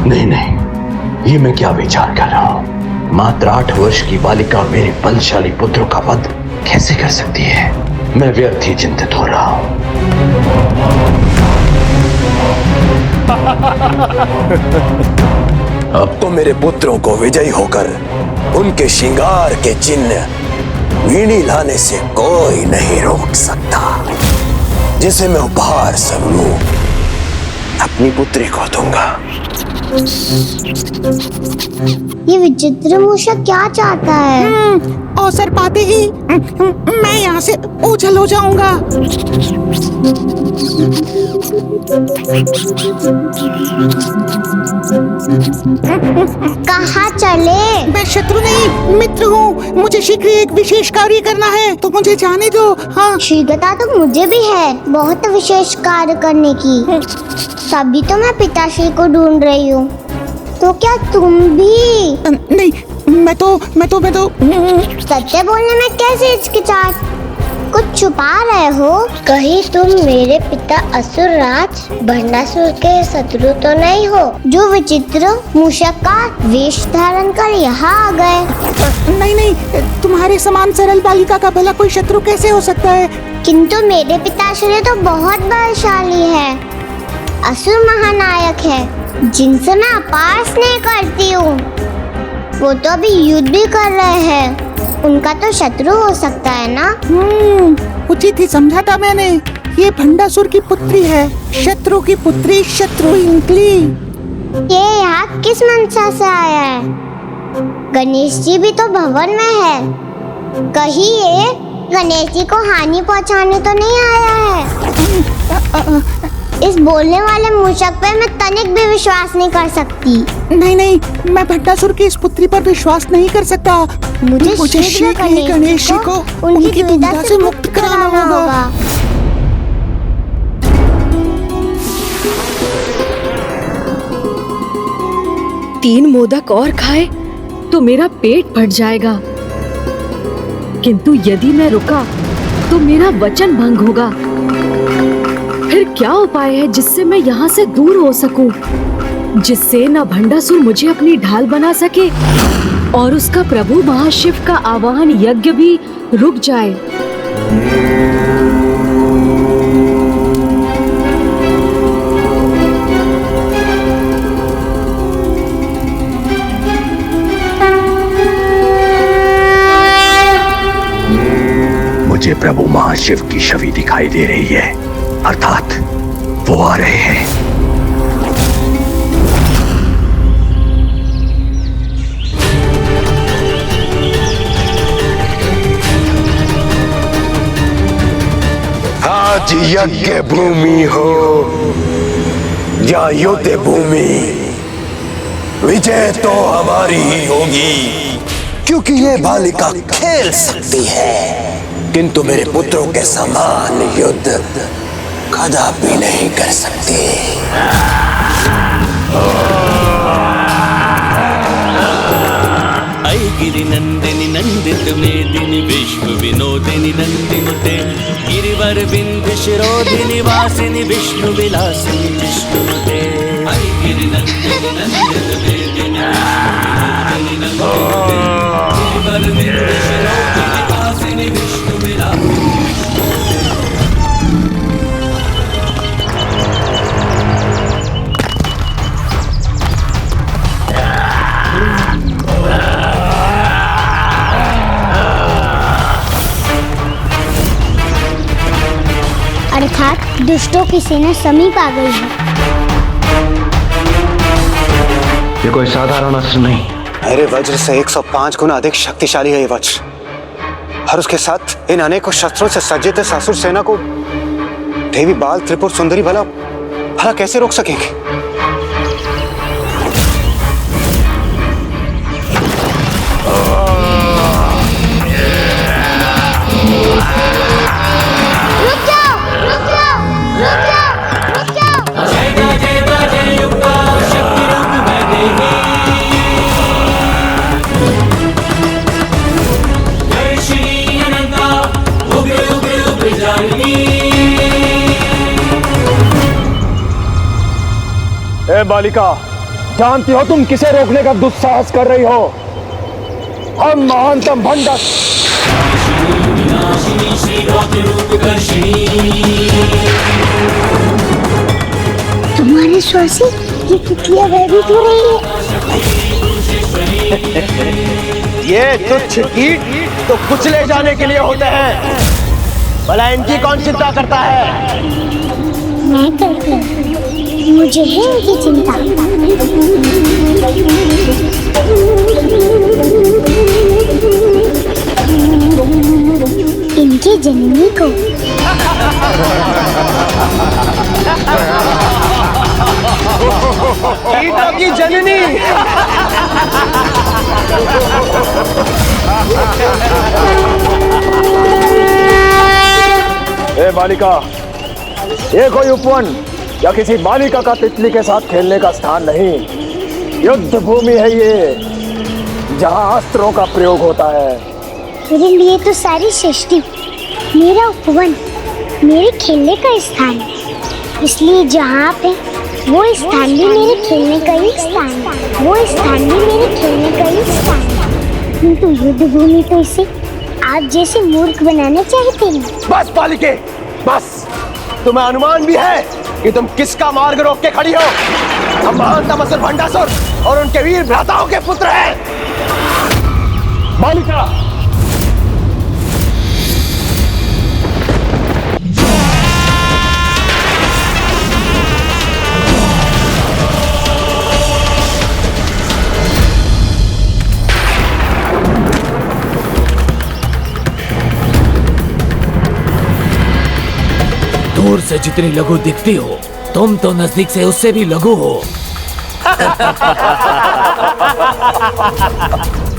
नहीं नहीं, ये मैं क्या विचार कर रहा हूं? मात्र 8 वर्ष की बालिका मेरे बलशाली पुत्रों का वध कैसे कर सकती है? मैं व्यर्थ ही चिंतित हो रहा हूं। अब तो मेरे पुत्रों को विजयी होकर उनके श्रृंगार के चिन्ह वीणी लाने से कोई नहीं रोक सकता, जिसे मैं उपहार स्वरूप अपनी पुत्री को दूंगा। ये विचित्र मूषक क्या चाहता है? अवसर पाते ही मैं यहाँ से ओझल हो जाऊंगा। कहाँ चले? मैं शत्रु नहीं मित्र हूँ, मुझे शीघ्र एक विशेष कार्य करना है, तो मुझे जाने दो। हाँ, शीघ्रता तो मुझे भी है बहुत विशेष कार्य करने की, तभी तो मैं पिताश्री को ढूंढ रही हूँ। तो क्या तुम भी? नहीं, मैं तो सत्य बोलने में कैसे हिचकिचाहट? कुछ छुपा रहे हो? कहीं तुम मेरे पिता असुरराज भंडासुर के शत्रु तो नहीं हो, जो विचित्र मूषक का वेश धारण कर यहाँ आ गए? नहीं, तुम्हारे समान सरल बालिका का भला कोई शत्रु कैसे हो सकता है? किंतु मेरे पिताश्री तो बहुत बलशाली है, असुर महानायक है, जिनसे मैं अपार स्नेह करती हूँ। वो तो अभी युद्ध भी कर रहे हैं, उनका तो शत्रु हो सकता है ना? उचित ही समझा था मैंने। ये भंडासुर की पुत्री है, शत्रु की पुत्री शत्रु इंकली। ये यहाँ किस मंशा से आया है? गणेश जी भी तो भवन में है, कहीं ये गणेश जी को हानि पहुँचाने तो नहीं आया है? इस बोलने वाले मूषक पे मैं तनिक भी विश्वास नहीं कर सकती। नहीं, मैं भंडासुर की इस पुत्री पर विश्वास नहीं कर सकता। मुझे शीघ्र ही गणेश जी को उनकी दुविधा से मुक्त कराना होगा। तीन मोदक और खाए तो मेरा पेट भर जाएगा, किंतु यदि मैं रुका तो मेरा वचन भंग होगा। फिर क्या उपाय है जिससे मैं यहाँ से दूर हो सकूं, जिससे न भंडासुर मुझे अपनी ढाल बना सके और उसका प्रभु महाशिव का आवाहन यज्ञ भी रुक जाए। महाशिव की छवि दिखाई दे रही है, अर्थात वो आ रहे हैं। आज यज्ञ भूमि हो या युद्ध भूमि, विजय तो हमारी ही होगी, क्योंकि ये बालिका खेल सकती है, किंतु मेरे पुत्रों के समान युद्ध कदापि नहीं कर सकती। गिरि नंदिनी नंदित मेदिनी विश्व विनोदिनी नंदिनुते गिरिवर बिंद शिरोधिनी वासिनी विष्णु विलासिनी विष्णुते। गिरि नंदिनी नंदित मेदिनी गिरिवर बिंद शिरोधिनी वासिनी विष्णु विलासिनी। अर्थात दुष्टों की सेना समीप आ गई है। ये कोई साधारण अस्त्र नहीं। मेरे वज्र से 105 गुना अधिक शक्तिशाली है ये वज्र, और उसके साथ इन अनेकों शस्त्रों से सज्जित इस असुर सेना को देवी बाल त्रिपुर सुंदरी भला कैसे रोक सकेंगे? ए बालिका, जानती हो तुम किसे रोकने का दुस्साहस कर रही हो? हम महानतम भंडा तुम्हारे श्वास से ये तितलियां भयभीत हो रही है। ये तुच्छ कीट तो कुचले जाने के लिए होते हैं, भला इनकी कौन चिंता करता है? मैं करती हूँ, मुझे है इनकी चिंता। इनकी जननी को कीटों की जननी। ए बालिका, ये कोई उपवन या किसी बालिका का तितली के साथ खेलने का स्थान नहीं, युद्ध भूमि है ये, जहाँ अस्त्रों का प्रयोग होता है। मेरे लिए तो सारी सृष्टि मेरा उपवन, मेरे खेलने का स्थान है, इसलिए जहाँ आप हैं वो स्थान भी मेरे खेलने का ही स्थान है, वो स्थान भी मेरे खेलने का ही स्थान है, किंतु युद्ध भूमि तो इसे आप जैसे मूर्ख बनाना चाहते हैं। बस बालिके, बस। तुम्हें अनुमान भी है कि तुम किसका मार्ग रोक के खड़ी हो? हम महानतम असुर भंडासुर और उनके वीर भ्राताओं के पुत्र हैं। बालिका, दूर से जितनी लघु दिखती हो, तुम तो नजदीक से उससे भी लघु हो।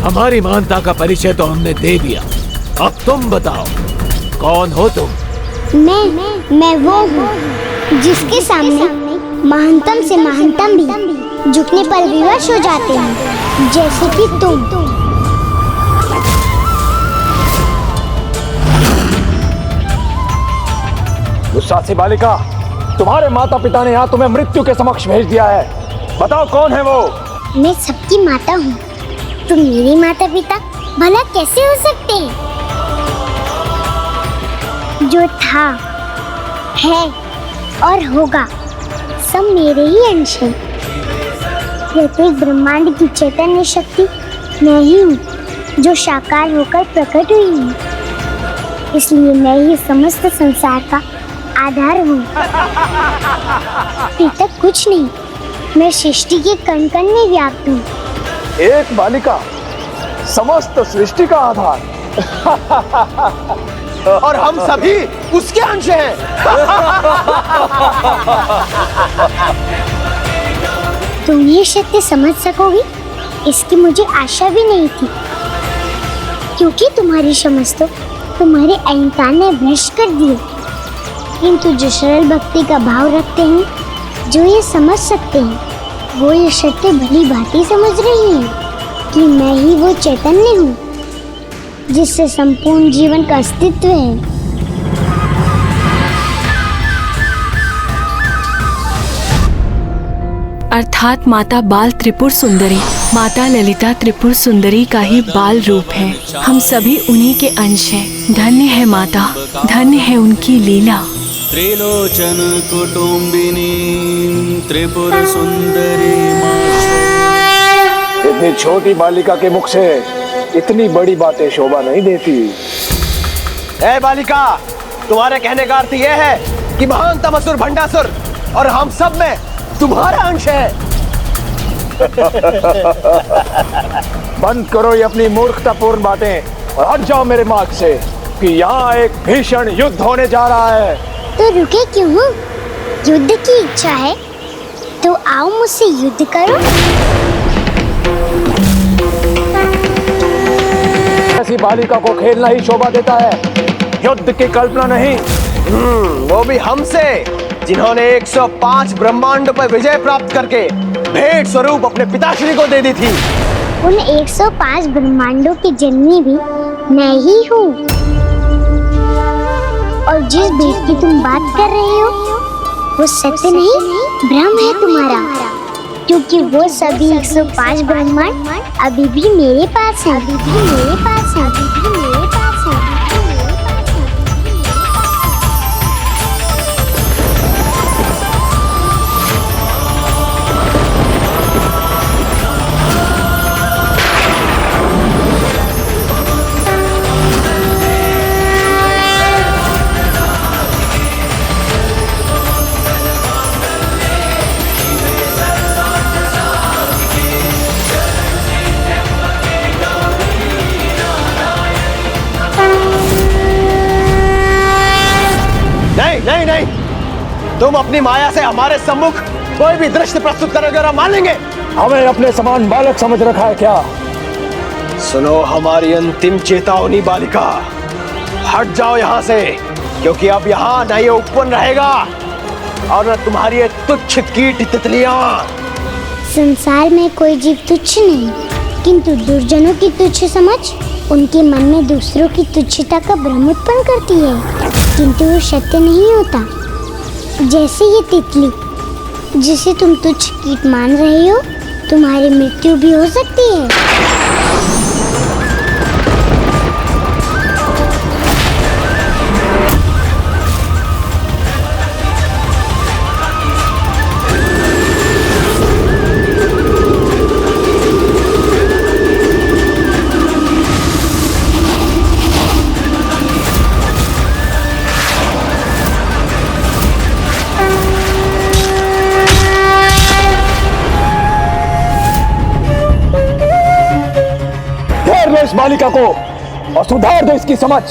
हमारी महानता का परिचय तो हमने दे दिया, अब तुम बताओ कौन हो तुम? मैं वो हूँ जिसके सामने महानतम से महानतम भी झुकने पर विवश हो जाते हैं, जैसे कि तुम। दुस्साहसी बालिका, तुम्हारे माता पिता ने यहाँ तुम्हें मृत्यु के समक्ष भेज दिया है, बताओ कौन है वो? मैं सबकी माता हूँ, तुम मेरी माता पिता भला कैसे हो सकते हैं? जो था, है और होगा सब मेरे ही अंश है। प्रत्येक ब्रह्मांड की चैतन्य शक्ति मैं ही हूँ, जो साकार होकर प्रकट हुई है। इसलिए मैं ही समस्त संसार का आधार हूँ। पिता कुछ नहीं, मैं सृष्टि के कण कण में व्याप्त हूँ। एक बालिका समस्त सृष्टि का आधार और हम सभी उसके अंश हैं। तुम ये सत्य समझ सकोगी, इसकी मुझे आशा भी नहीं थी, क्योंकि तुम्हारी समझ तो तुम्हारे अहंकार ने भ्रष्ट कर दिए। किंतु जो सरल भक्ति का भाव रखते हैं, जो ये समझ सकते हैं, वो ये सत्य भली भांति समझ रही हैं कि मैं ही वो चैतन्य हूँ जिससे संपूर्ण जीवन का अस्तित्व है। अर्थात माता बाल त्रिपुर सुंदरी, माता ललिता त्रिपुर सुंदरी का ही बाल रूप है। हम सभी उन्हीं के अंश हैं। धन्य है माता, धन्य है उनकी लीला। त्रिलोचन कुटुंबिनी त्रिपुर सुंदरी इतनी छोटी बालिका के मुख से इतनी बड़ी बातें शोभा नहीं देती। ए बालिका, तुम्हारे कहने का अर्थ यह है कि महानतम असुर भंडासुर और हम सब में तुम्हारा अंश है। बंद करो ये अपनी मूर्खतापूर्ण बातें और हट जाओ मेरे मार्ग से कि यहाँ एक भीषण युद्ध होने जा रहा है। तो रुके क्यों हो? युद्ध की इच्छा है तो आओ मुझसे युद्ध करो। ऐसी बालिका को खेलना ही शोभा देता है, युद्ध की कल्पना नहीं। वो भी हमसे, जिन्होंने 105 ब्रह्मांडों पर विजय प्राप्त करके भेंट स्वरूप अपने पिताश्री को दे दी थी। उन 105 ब्रह्मांडों की जननी भी मैं ही हूँ। और जिस भेंट की तुम बात कर रहे हो, वो सत्य नहीं, भ्रम है तुम्हारा, क्योंकि वो सभी 105 ब्रह्मांड अभी भी मेरे पास है, अभी भी मेरे पास है, अभी भी मेरे पास है। नहीं नहीं, तुम अपनी माया से हमारे सम्मुख कोई भी दृश्य प्रस्तुत करोगे और हम मान लेंगे। हमें अपने समान बालक समझ रखा है क्या? सुनो हमारी अंतिम चेतावनी बालिका, हट जाओ यहाँ से, क्योंकि अब यहाँ न ये उपवन रहेगा और न तुम्हारी ये तुच्छ कीट तितलियां। संसार में कोई जीव तुच्छ नहीं, किंतु दुर्जनों की तुच्छ समझ उनके मन में दूसरों की तुच्छता का भ्रम उत्पन्न करती है, किंतु वो सत्य नहीं होता। जैसे ये तितली जिसे तुम तुच्छ कीट मान रहे हो, तुम्हारी मृत्यु भी हो सकती है। इस बालिका को और सुधार दो इसकी समझ,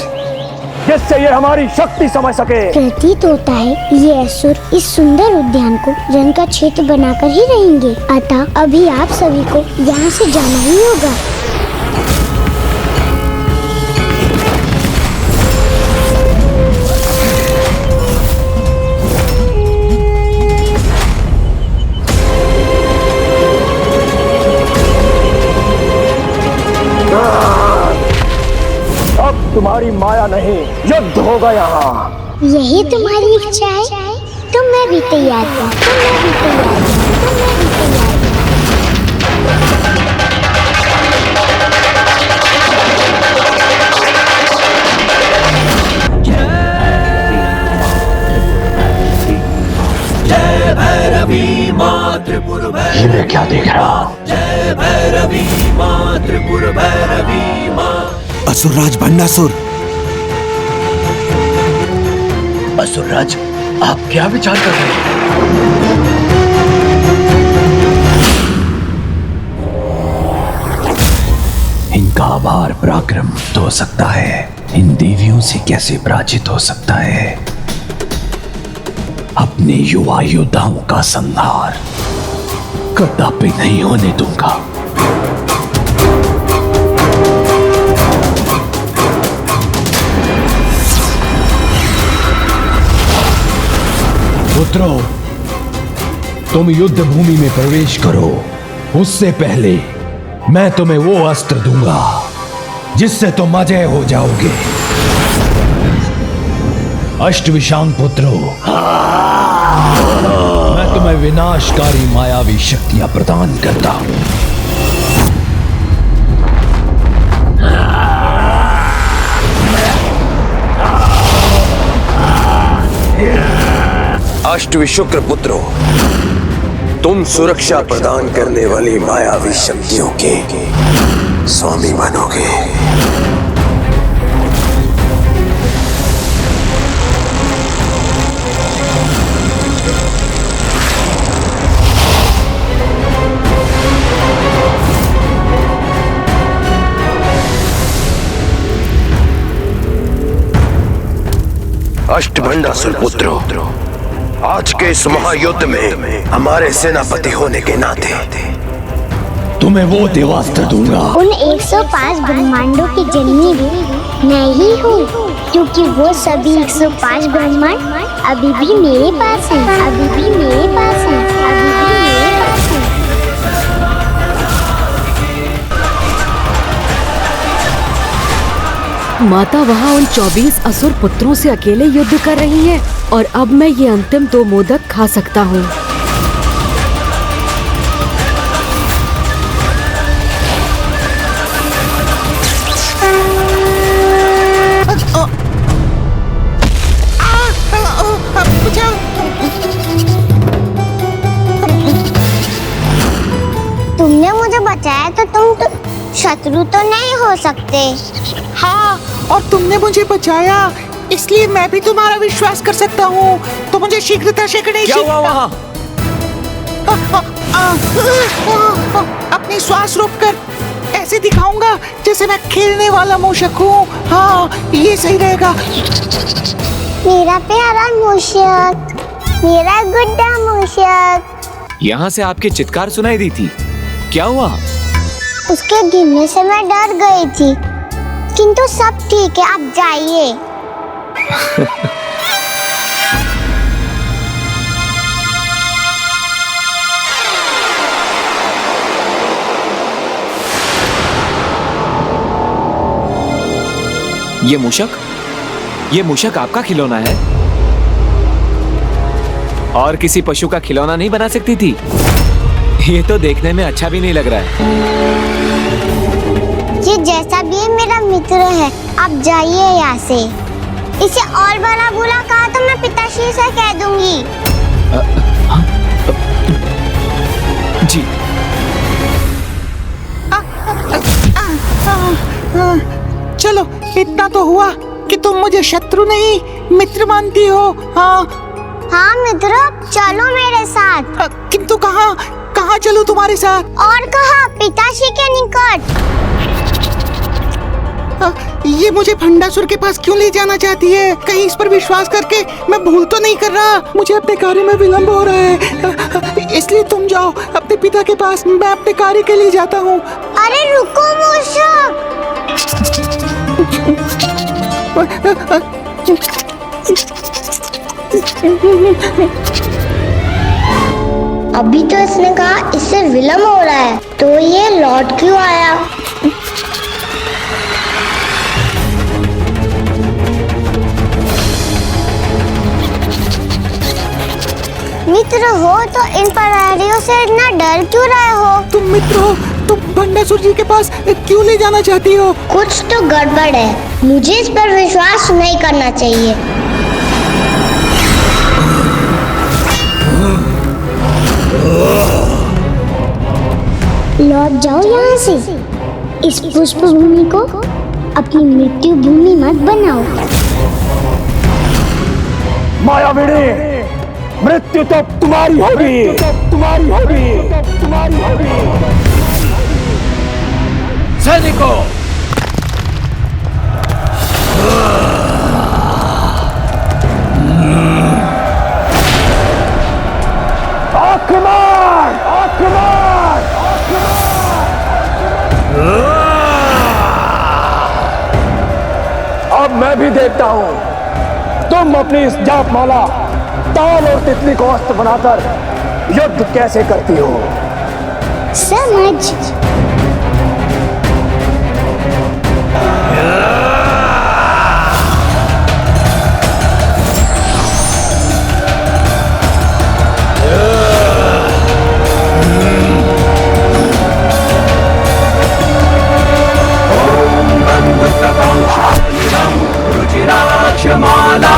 जिससे ये हमारी शक्ति समझ सके। प्रतीत होता है ये असुर इस सुंदर उद्यान को रन का क्षेत्र बनाकर ही रहेंगे, अतः अभी आप सभी को यहाँ से जाना ही होगा। तुम्हारी माया नहीं, युद्ध होगा यहाँ। यही तुम्हारी इच्छा है तो मैं भी तैयार हूँ, तो मैं भी तैयार हूँ, तो मैं भी तैयार हूँ। जय भैरवी माँ त्रिपुर भैरवी। ये मैं क्या देख रहा हूँ? जय भैरवी माँ त्रिपुर भैरवी माँ। असुरराज भंडासुर, असुरराज, आप क्या विचार कर रहे हैं? इनका आभार पराक्रम तो हो सकता है, इन देवियों से कैसे पराजित हो सकता है? अपने युवा योद्धाओं का संहार कदापि नहीं होने दूंगा। पुत्रों, तुम युद्ध भूमि में प्रवेश करो। उससे पहले मैं तुम्हें वो अस्त्र दूंगा जिससे तुम अजय हो जाओगे। अष्टविशांग पुत्रों, मैं तुम्हें विनाशकारी मायावी शक्तियां प्रदान करता हूं। अष्टविशुक्र पुत्रों, तुम सुरक्षा प्रदान करने वाली मायावी शक्तियों के स्वामी बनोगे। अष्टभंडासुर पुत्रों, आज के इस महायुद्ध में हमारे सेनापति होने के नाते तुम्हें वो देवास्त्र दूंगा। उन 105 ब्रह्मांडों की जननी भी मैं ही हूँ, क्योंकि वो सभी 105 ब्रह्मांड अभी भी मेरे पास हैं, अभी भी मेरे पास हैं, अभी भी मेरे पास हैं। माता वहाँ उन 24 असुर पुत्रों से अकेले युद्ध कर रही हैं और अब मैं ये अंतिम 2 मोदक खा सकता हूँ। तुमने मुझे बचाया तो तुम तो शत्रु तो नहीं हो सकते। हाँ, और तुमने मुझे बचाया इसलिए मैं भी तुम्हारा विश्वास कर सकता हूँ। तो मुझे शीघ्रता से गणेश क्या हुआ वहाँ? अपनी श्वास रोककर ऐसे दिखाऊंगा जैसे मैं खेलने वाला मूषक हूँ। हाँ, ये सही रहेगा। मेरा प्यारा मूषक, मेरा गुड्डा मूषक। यहाँ से आपकी चित्कार सुनाई दी थी, क्या हुआ? उसके गिरने से मैं डर गई थी, किंतु सब ठीक है, आप जाइए। ये मूषक आपका खिलौना है और किसी पशु का खिलौना नहीं बना सकती थी। ये तो देखने में अच्छा भी नहीं लग रहा है। ये जैसा भी है मेरा मित्र है, आप जाइए यहाँ से। इसे और बड़ा बुरा कहा तो मैं पिताश्री से कह दूंगी। जी। चलो, इतना तो हुआ कि तुम मुझे शत्रु नहीं मित्र मानती हो। हाँ हाँ मित्र, चलो मेरे साथ। किंतु कहाँ कहाँ चलूं तुम्हारे साथ? और कहाँ? पिताश्री के निकट। ये मुझे भंडासुर के पास क्यों ले जाना चाहती है? कहीं इस पर विश्वास करके मैं भूल तो नहीं कर रहा? मुझे अपने कार्य में विलंब हो रहा है, इसलिए तुम जाओ अपने पिता के पास, मैं अपने कार्य के लिए जाता हूँ। अरे रुको मूषक। अभी तो इसने कहा इससे विलंब हो रहा है, तो ये लौट क्यों आया? मित्र हो तो इन प्रहरियों से इतना डर क्यों रहे हो? तुम मित्र हो, तुम भंडासुर जी के पास क्यों ले जाना चाहती हो? कुछ तो गड़बड़ है, मुझे इस पर विश्वास नहीं करना चाहिए। लौट जाओ यहाँ से। इस पुष्प भूमि को अपनी मृत्यु भूमि मत बनाओ। मायाविनी, मृत्यु तो तुम्हारी होगी, तुम्हारी होगी, तुम्हारी होगी। सैनिकों, आक्रमण, आक्रमण, अब मैं भी देखता हूं तुम अपनी इस जाप माला, ताल और तितली को अस्त्र बनाकर युद्ध कैसे करती हो। समझ। रुचिराक्षमाला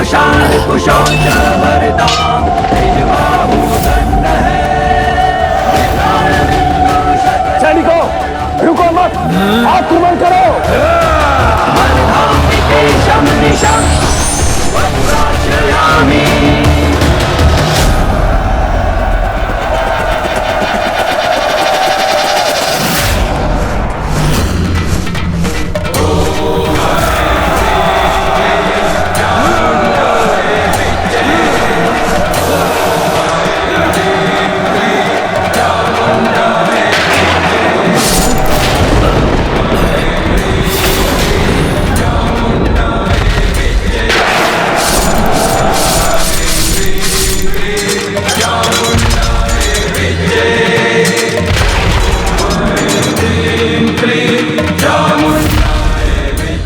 शान कुशोच वरदा सैनिकों, रुको मत, आक्रमण करो।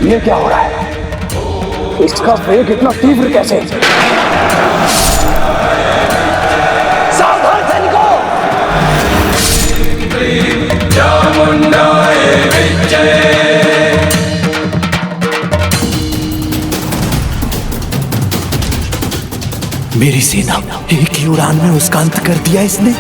ये क्या हो रहा है? इसका वेग इतना तीव्र कैसे? सावधान सैनिकों! मेरी सेना एक ही उड़ान में उसका अंत कर दिया इसने।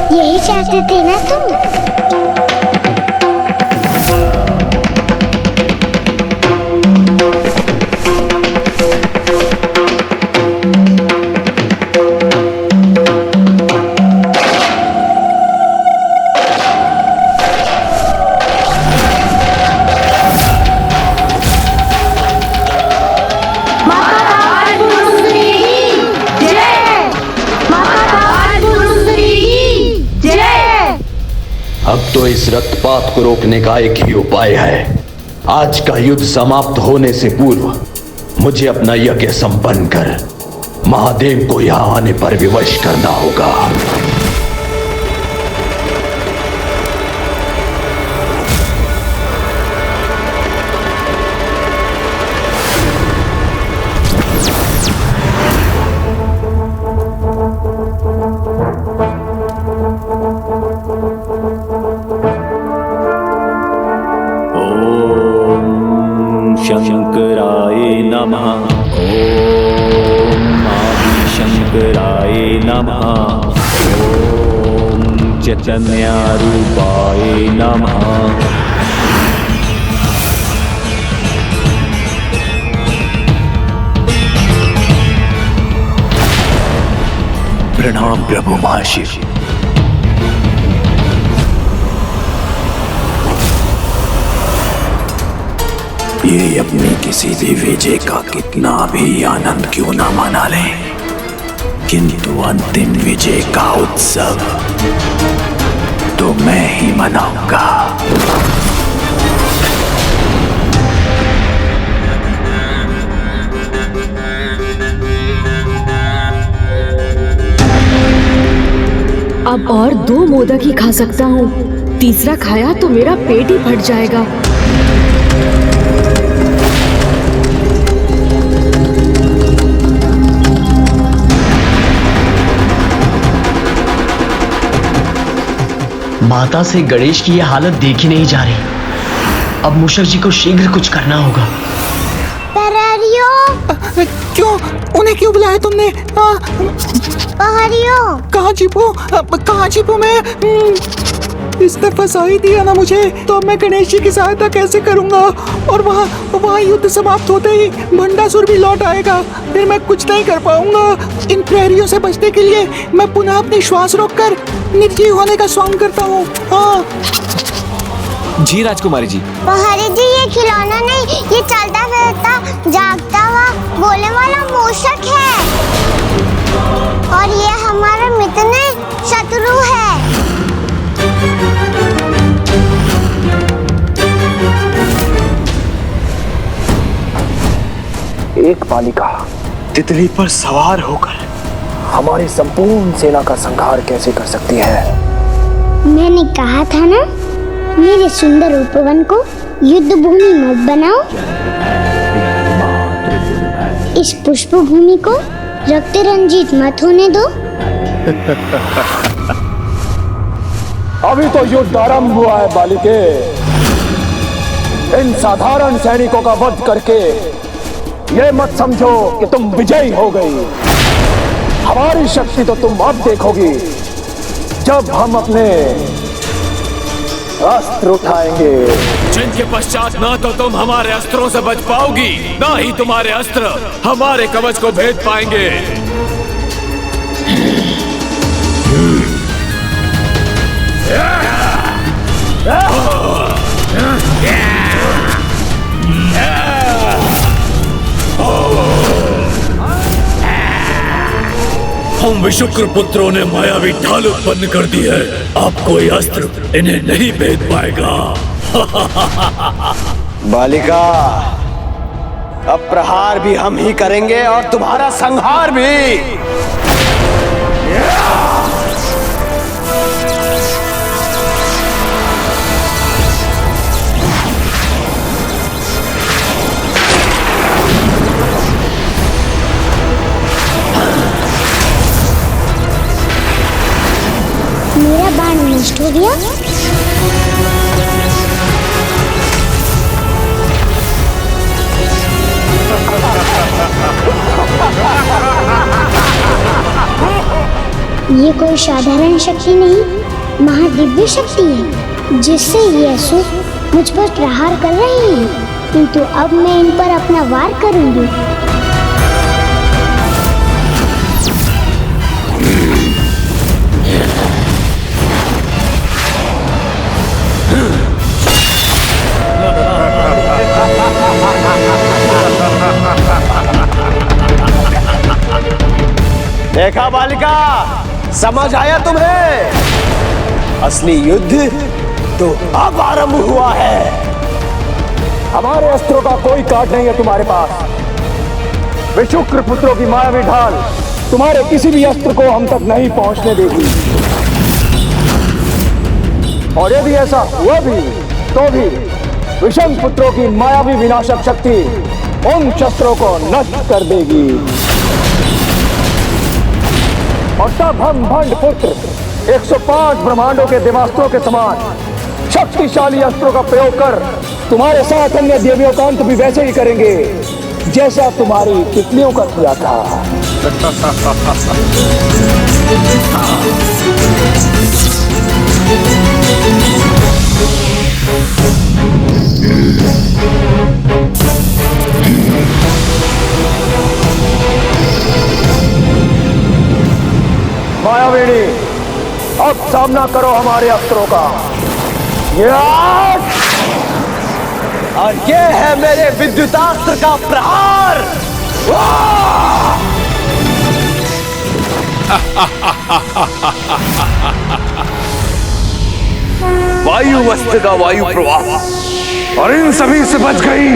यही चाहते थे ना तुम? अब तो इस रक्तपात को रोकने का एक ही उपाय है। आज का युद्ध समाप्त होने से पूर्व मुझे अपना यज्ञ संपन्न कर महादेव को यहां आने पर विवश करना होगा। शंकराय नमः। ओम आदिशंकराय नमः। ओम चैतन्यरूपाय नमः। प्रणाम प्रभु महाशिव। ये अपनी किसी भी विजय का कितना भी आनंद क्यों ना मना ले, किंतु अंतिम विजय का उत्सव तो मैं ही मनाऊंगा। अब और 2 मोदक ही खा सकता हूँ, तीसरा खाया तो मेरा पेट ही फट जाएगा। माता से गणेश की यह हालत देखी नहीं जा रही। अब मूषक जी को शीघ्र कुछ करना होगा। पर पहाड़ियों। क्यों? उन्हें क्यों बुलाया तुमने? पहाड़ियों। कहाँ छिपू मैं? इसने फंसा ही दिया ना मुझे, तो अब मैं गणेश जी की सहायता कैसे करूंगा? और वहाँ युद्ध समाप्त होते ही भंडासुर भी लौट आएगा, फिर मैं कुछ नहीं कर पाऊंगा। इन प्रहरियों से बचने के लिए मैं पुनः अपनी श्वास रोककर निर्जीव होने का स्वांग करता हूँ। हाँ जी राजकुमारी जी। पहाड़ी जी, ये खिलौना नहीं, ये चलता फिरता जागता हुआ बोलने वाला मूषक है, और ये हमारा मित्र नहीं, शत्रु है। एक बालिका तितली पर सवार होकर हमारी संपूर्ण सेना का संहार कैसे कर सकती है? मैंने कहा था ना, मेरे सुंदर उपवन को युद्ध भूमि मत बनाओ। इस पुष्प भूमि को रक्त रंजित मत होने दो। अभी तो युद्ध आरंभ हुआ है बालिके। इन साधारण सैनिकों का वध करके ये मत समझो कि तुम विजयी हो गई। हमारी शक्ति तो तुम अब देखोगी, जब हम अपने अस्त्र उठाएंगे, जिनके पश्चात ना तो तुम हमारे अस्त्रों से बच पाओगी, ना ही तुम्हारे अस्त्र हमारे कवच को भेद पाएंगे। हम विशुक्र पुत्रों ने मायावी ढाल उत्पन्न कर दी है। अब कोई अस्त्र इन्हें नहीं भेद पाएगा। बालिका, अब प्रहार भी हम ही करेंगे और तुम्हारा संहार भी। मेरा बाण नष्ट हो गया। ये कोई साधारण शक्ति नहीं, महादिव्य शक्ति है, जिससे ये असुर मुझ पर प्रहार कर रहे हैं, किंतु अब मैं इन पर अपना वार करूंगी। देखा बालिका, समझ आया तुम्हें? असली युद्ध तो अब आरंभ हुआ है। हमारे अस्त्रों का कोई काट नहीं है तुम्हारे पास। विशुक्र पुत्रों की मायावी ढाल तुम्हारे किसी भी अस्त्र को हम तक नहीं पहुंचने देगी। और यदि ऐसा हुआ भी तो भी विषम पुत्रों की मायावी विनाशक शक्ति उन शस्त्रों को नष्ट कर देगी। और तब हम भंड पुत्र 105 ब्रह्मांडों के देवास्त्रों के समान शक्तिशाली अस्त्रों का प्रयोग कर तुम्हारे साथ अन्य देवियों का अंत भी वैसे ही करेंगे जैसा तुम्हारी तितलियों का किया था। मायावीणी, अब सामना करो हमारे अस्त्रों का। और ये है मेरे विद्युतास्त्र का प्रहार। वायु वस्त्र का वायु प्रवाह, और इन सभी से बच गई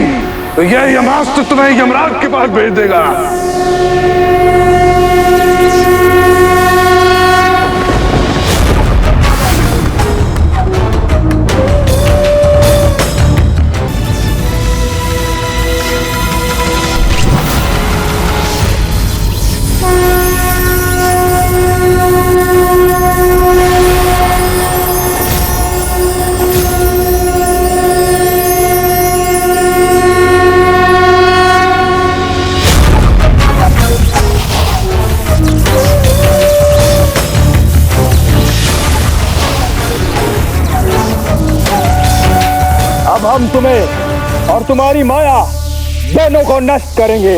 तो यह यमास्त्र तुम्हें यमराज के पास भेज देगा। अब हम तुम्हें और तुम्हारी माया दोनों को नष्ट करेंगे।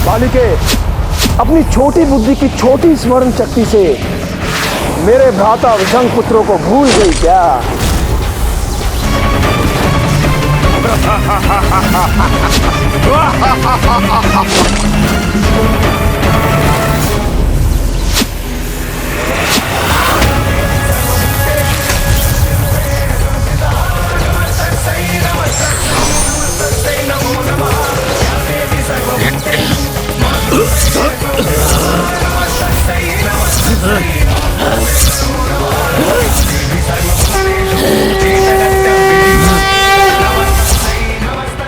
बालिके, अपनी छोटी बुद्धि की छोटी स्मरण शक्ति से मेरे भ्राता विशंग पुत्रों को भूल गई क्या?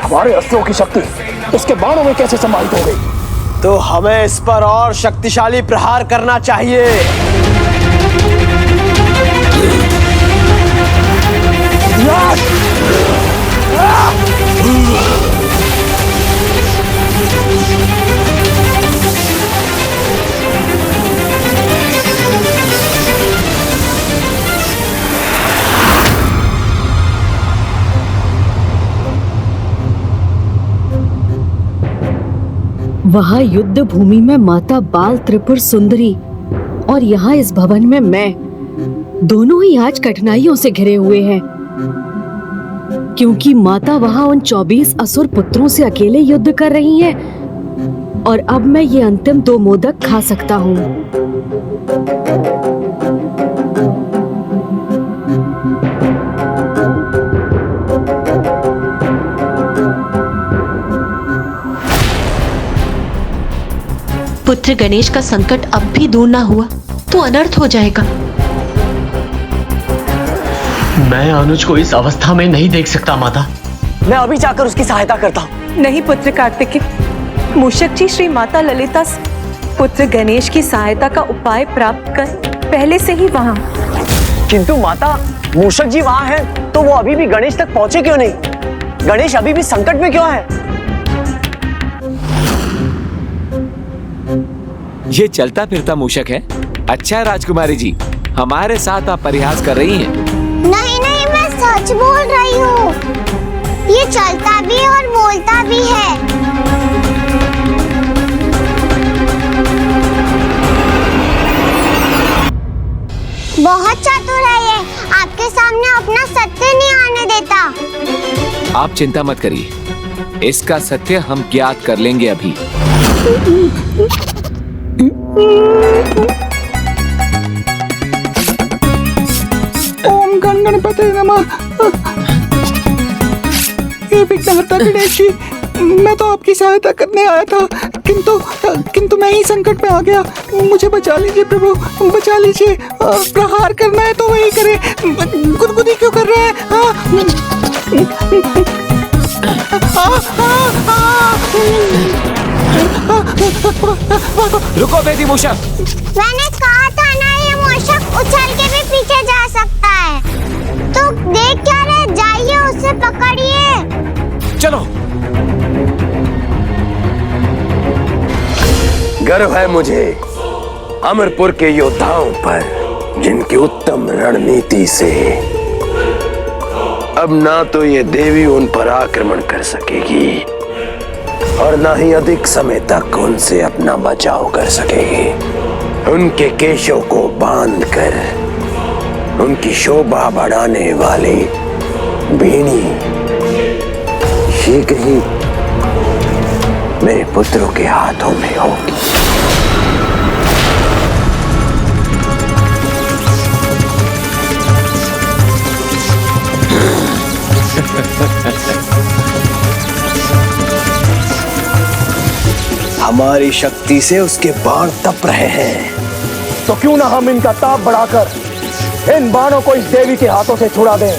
हमारे अस्त्रों की शक्ति उसके बाणों में कैसे समाहित हो गई? तो हमें इस पर और शक्तिशाली प्रहार करना चाहिए। वहाँ युद्ध भूमि में माता बाल त्रिपुर सुंदरी और यहाँ इस भवन में मैं, दोनों ही आज कठिनाइयों से घिरे हुए हैं, क्योंकि माता वहाँ उन 24 असुर पुत्रों से अकेले युद्ध कर रही हैं और अब मैं ये अंतिम 2 मोदक खा सकता हूँ। पुत्र गणेश का संकट अब भी दूर ना हुआ तो अनर्थ हो जाएगा। मैं अनुज को इस अवस्था में नहीं देख सकता माता। मैं अभी जाकर उसकी सहायता करता हूँ। नहीं पुत्र कार्तिकेय, मूषक जी श्री माता ललिता से पुत्र गणेश की सहायता का उपाय प्राप्त कर पहले से ही वहाँ। किंतु माता, मूषक जी वहाँ हैं तो वो अभी भी गणेश तक पहुँचे क्यों नहीं? गणेश अभी भी संकट में क्यों है? ये चलता फिरता मूषक है। अच्छा राजकुमारी जी, हमारे साथ आप परिहास कर रही हैं। नहीं नहीं, मैं सच बोल रही हूँ। ये चलता भी और बोलता भी है। बहुत चतुर है ये, आपके सामने अपना सत्य नहीं आने देता। आप चिंता मत करिए, इसका सत्य हम ज्ञात कर लेंगे अभी। ओम गणपते नमः। हे विघ्नहर्ता गणेश जी, मैं तो आपकी सहायता करने आया था, किंतु मैं ही संकट में आ गया। मुझे बचा लीजिए प्रभु, बचा लीजिए। प्रहार करना है तो वही करे, गुदगुदी क्यों कर रहे हैं? रुको बेटी मूषक। मैंने कहा था ना, ये मूषक उछल के भी पीछे जा सकता है। तो देख क्या रहे, जाइए उसे पकड़िए। चलो। गर्व है मुझे अमरपुर के योद्धाओं पर, जिनकी उत्तम रणनीति से अब ना तो ये देवी उन पर आक्रमण कर सकेगी और ना ही अधिक समय तक उनसे अपना बचाव कर सकेगी। उनके केशों को बांधकर उनकी शोभा बढ़ाने वाली बीनी शीघ्र ही मेरे पुत्रों के हाथों में होगी। हमारी शक्ति से उसके बाण तप रहे हैं, तो क्यों ना हम इनका ताप बढ़ाकर इन बाणों को इस देवी के हाथों से छुड़ा दें।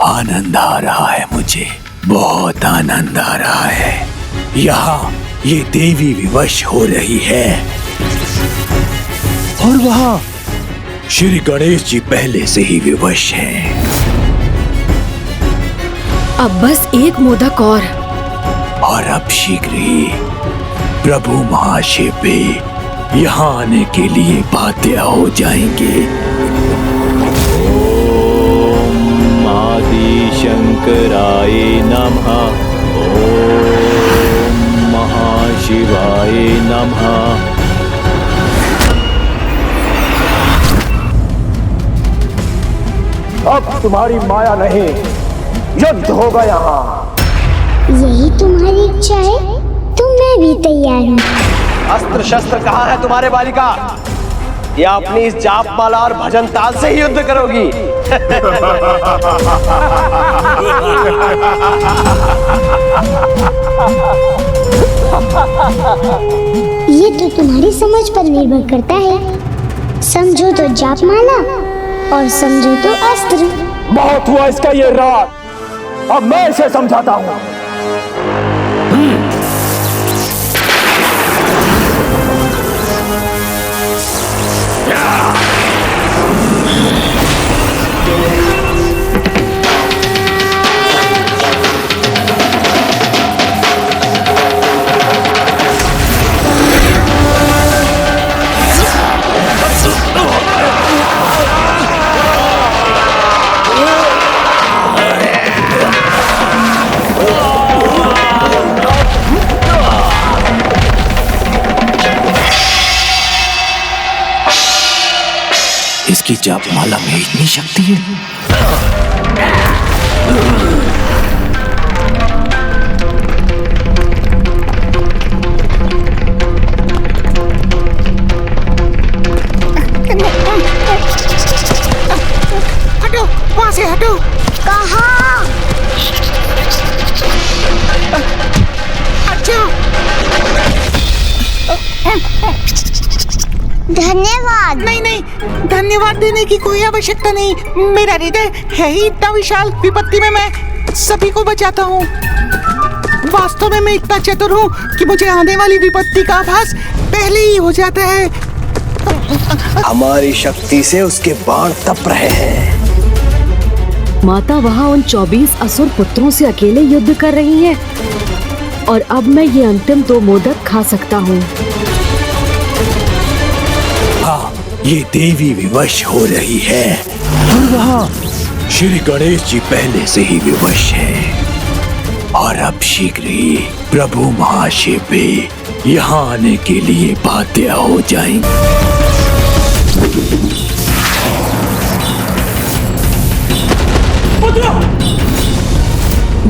आनंद आ रहा है मुझे, बहुत आनंद आ रहा है। यहाँ ये देवी विवश हो रही है और वहाँ श्री गणेश जी पहले से ही विवश हैं। अब बस एक मोदक और अब शीघ्र ही प्रभु महाशिव भी यहाँ आने के लिए बाध्य हो जाएंगे। ओम आदि शंकराय नमः। ओम महाशिवाय नमः। अब तुम्हारी माया नहीं, युद्ध होगा यहाँ। यही तुम्हारी इच्छा है तो मैं भी तैयार हूँ। अस्त्र शस्त्र कहाँ है तुम्हारे बालिका? या अपनी इस जाप माला और भजन ताल से ही युद्ध करोगी? ये तो तुम्हारी समझ पर निर्भर करता है। समझो तो जाप माला और समझो तो अस्त्र। बहुत हुआ इसका ये रात, अब मैं इसे समझाता हूँ। इसकी जाप माला में इतनी शक्ति है। हटो, वहाँ से हटो। कहाँ? अच्छा। धन्यवाद। नहीं नहीं, धन्यवाद देने की कोई आवश्यकता नहीं। मेरा हृदय है ही इतना विशाल, विपत्ति में मैं सभी को बचाता हूँ। वास्तव में मैं इतना चतुर हूँ कि मुझे आने वाली विपत्ति का आभास पहले ही हो जाता है। हमारी शक्ति से उसके बाण तप रहे हैं। माता वहाँ उन 24 असुर पुत्रों से अकेले युद्ध कर रही हैं और अब मैं ये अंतिम 2 मोदक खा सकता हूँ। हाँ, ये देवी विवश हो रही है और वहाँ श्री गणेश जी पहले से ही विवश हैं और अब शीघ्र ही प्रभु महाशिव भी यहाँ आने के लिए बाध्य हो जाएंगे।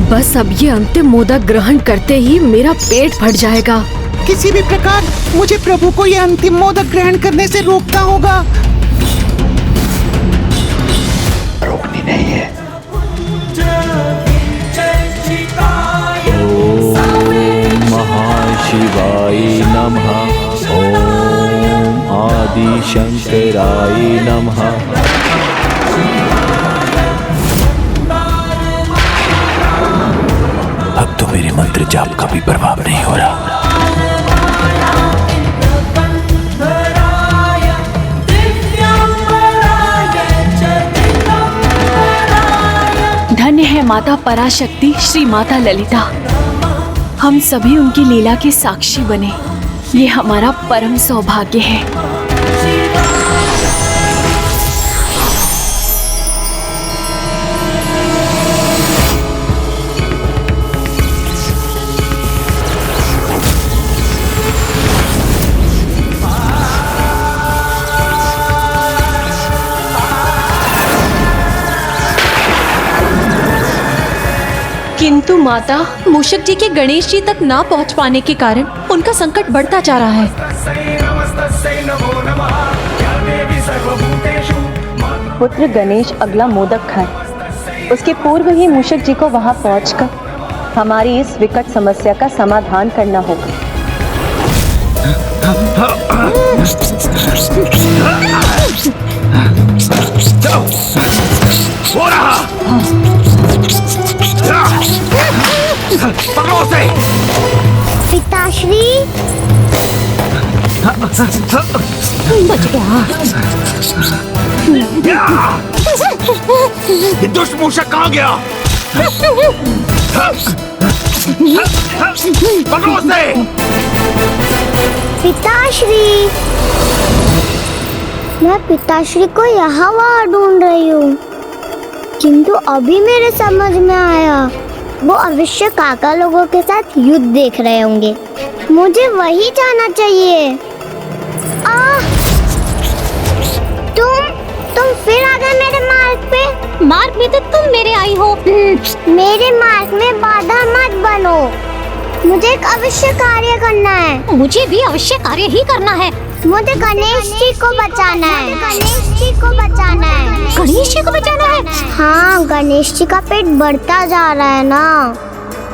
बस अब ये अंतिम मोदक ग्रहण करते ही मेरा पेट फट जाएगा। किसी भी प्रकार मुझे प्रभु को यह अंतिम मोदक ग्रहण करने से रोकना होगा। रोकनी नहीं है। ओम महाशिवाय नमः। ओम आदि शंकराय नमः। अब तो मेरे मंत्र जाप का भी प्रभाव नहीं हो रहा। धन्य है माता पराशक्ति श्री माता ललिता। हम सभी उनकी लीला के साक्षी बने, ये हमारा परम सौभाग्य है। किंतु माता, मूषक जी के गणेश जी तक ना पहुंच पाने के कारण उनका संकट बढ़ता जा रहा है। पुत्र गणेश अगला मोदक खाए, उसके पूर्व ही मूषक जी को वहां पहुंचकर हमारी इस विकट समस्या का समाधान करना होगा। पकड़ो उसे। बच गया। ये दुष्ट मूषक कहाँ गया? पकड़ो उसे। पिताश्री, मैं पिताश्री को यहाँ वहाँ ढूंढ रही हूँ, किंतु अभी मेरे समझ में आया वो अवश्य काका लोगों के साथ युद्ध देख रहे होंगे। मुझे वही जाना चाहिए। तुम फिर आ गए मेरे मार्ग पे। मार्ग में तो तुम मेरे आई हो। मेरे मार्ग में बाधा मत बनो। मुझे एक अवश्य कार्य करना है। मुझे भी अवश्य कार्य ही करना है। मुझे गणेश जी को बचाना है। गणेश जी को बचाना है। गणेश जी को बचाना है? हाँ, गणेश जी का पेट बढ़ता जा रहा है ना,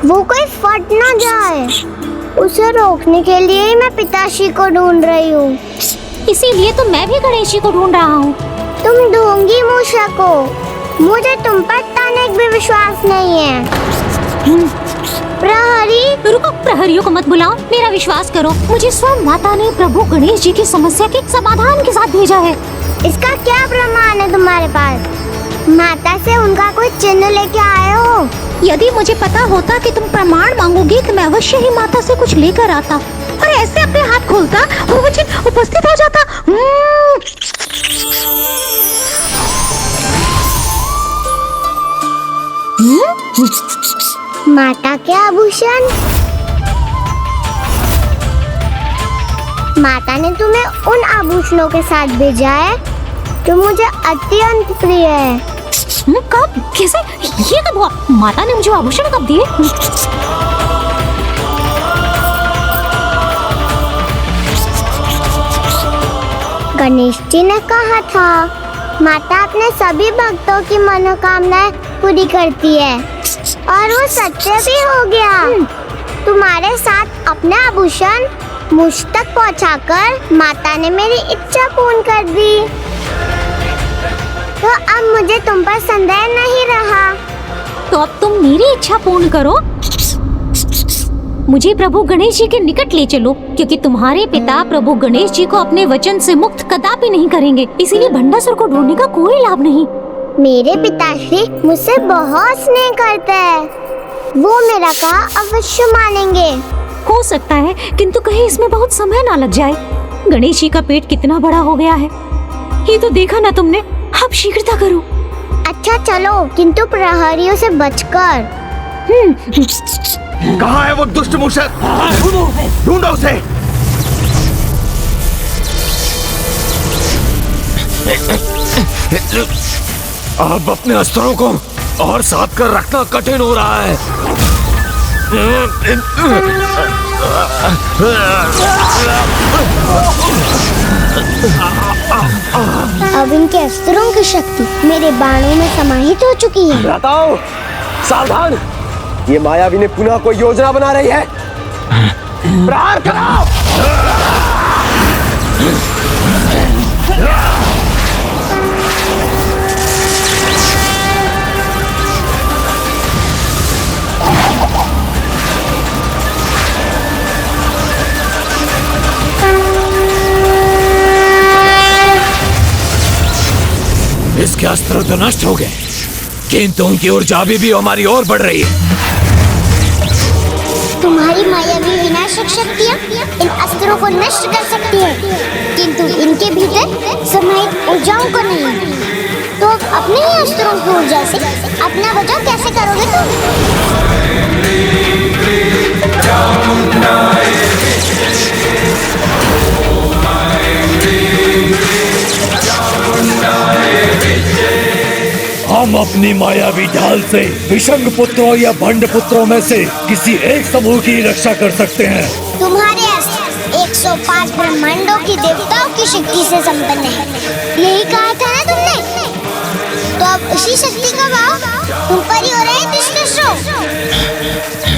वो कोई फट ना जाए, उसे रोकने के लिए ही मैं पिताश्री को ढूंढ रही हूँ। इसीलिए तो मैं भी गणेश जी को ढूंढ रहा हूँ। तुम ढूंढी मूषक को, मुझे तुम पर तनिक भी विश्वास नहीं है। प्रहरी, रुको, प्रहरियों को मत बुलाओ, मेरा विश्वास करो। मुझे स्वयं माता ने प्रभु गणेश जी की समस्या के समाधान के साथ भेजा है। इसका क्या प्रमाण है तुम्हारे पास? माता से उनका कोई चिन्ह लेके आए हो? यदि मुझे पता होता कि तुम प्रमाण मांगोगी तो मैं अवश्य ही माता से कुछ लेकर आता और ऐसे अपने हाथ खोलता और वो चिन्ह उपस्थित हो जाता। माता के आभूषण? माता ने तुम्हें उन आभूषणों के साथ भेजा है जो मुझे अत्यंत प्रिय है। कब? कैसे? ये कब हुआ? माता ने मुझे आभूषण कब दिए? गणेश जी ने कहा था माता अपने सभी भक्तों की मनोकामनाएं पूरी करती है, और वो सत्य भी हो गया। तुम्हारे साथ अपने आभूषण मुझ तक पहुंचाकर माता ने मेरी इच्छा पूर्ण कर दी, तो अब मुझे तुम पर संदेह नहीं रहा। तो अब तुम मेरी इच्छा पूर्ण करो, मुझे प्रभु गणेश जी के निकट ले चलो, क्योंकि तुम्हारे पिता प्रभु गणेश जी को अपने वचन से मुक्त कदापि नहीं करेंगे। इसीलिए भंडासुर को ढूंढने का कोई लाभ नहीं। मेरे पिताश्री मुझसे बहुत स्नेह करते हैं, वो मेरा कहा अवश्य मानेंगे। हो सकता है, किंतु कहीं इसमें बहुत समय ना लग जाए। गणेश जी का पेट कितना बड़ा हो गया है, ये तो देखा ना तुमने। अब शीघ्रता करो। अच्छा चलो, किंतु प्रहरियों से बचकर। कहाँ है वो दुष्ट मूषक? ढूंढो उसे। अब अपने अस्त्रों को और साथ कर रखना कठिन हो रहा है। अब इनके अस्त्रों की शक्ति मेरे बाणों में समाहित हो चुकी है। बताओ, सावधान, ये मायावी ने पुनः कोई योजना बना रही है। प्रहार कराओ। इसके अस्त्र तो नष्ट हो गए, किंतु उनकी ऊर्जा अभी भी हमारी ओर बढ़ रही है। तुम्हारी मायावी विनाशक शक्तियाँ इन अस्त्रों को नष्ट कर सकती है, किंतु इनके भीतर समाहित ऊर्जाओं को नहीं। तो अब अपने ही अस्त्रों की ऊर्जा से अपना बचाव कैसे करोगे तुम? हम अपनी मायावी ढाल से विषंग पुत्रों या भंड पुत्रों में से किसी एक समूह की रक्षा कर सकते हैं। तुम्हारे अस्त्र 105 ब्रह्मांडों की देवताओं की शक्ति से संपन्न है, यही कहा था ना तुमने? तो अब उसी शक्ति का भाव तुम पर ही हो रहे हैं दुष्टों।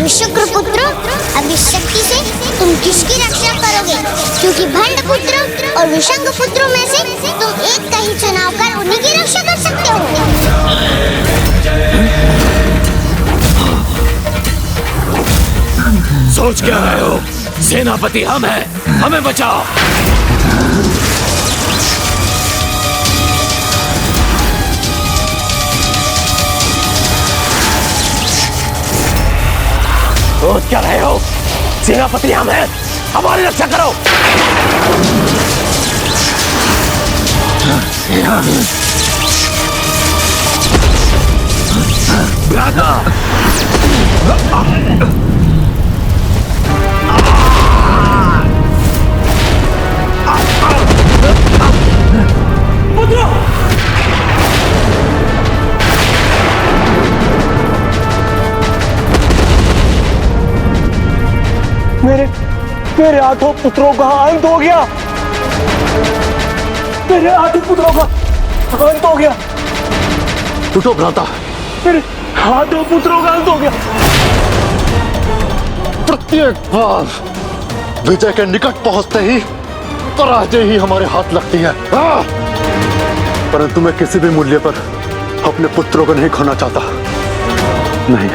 विशुक्र पुत्रों, अब इस शक्ति से तुम किसकी रक्षा करोगे? क्योंकि भंड पुत्रों और विषंग पुत्रों में से तुम एक का ही चुनाव कर उन्हीं की रक्षा कर सकते हो। सोच क्या रहे हो? सेनापति हम हैं, हमें बचाओ। सोच क्या रहे हो? सेनापति हम हैं, हमारी रक्षा करो। भ्राता मेरे आठों पुत्रों का अंत हो गया। मेरे आठों पुत्रों का अंत हो गया। उठो भ्राता। मेरे आठों पुत्रों का अंत हो गया। प्रत्येक बार विजय के निकट पहुंचते ही पराजय ही हमारे हाथ लगती है। परंतु मैं किसी भी मूल्य पर अपने पुत्रों को नहीं खोना चाहता। नहीं।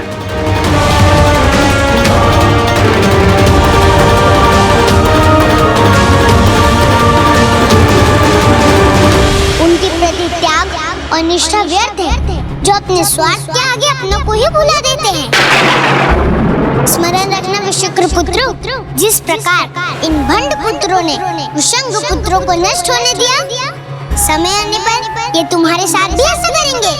उनके प्रति त्याग और निष्ठा व्यर्थ है, जो अपने स्वार्थ के आगे अपनों को ही भुला देते हैं। स्मरण रखना विशुक्र पुत्रों, जिस प्रकार इन भंड पुत्रों ने कुशंग पुत्रों को नष्ट होने दिया, समय आने पर ये तुम्हारे साथ भी ऐसा करेंगे।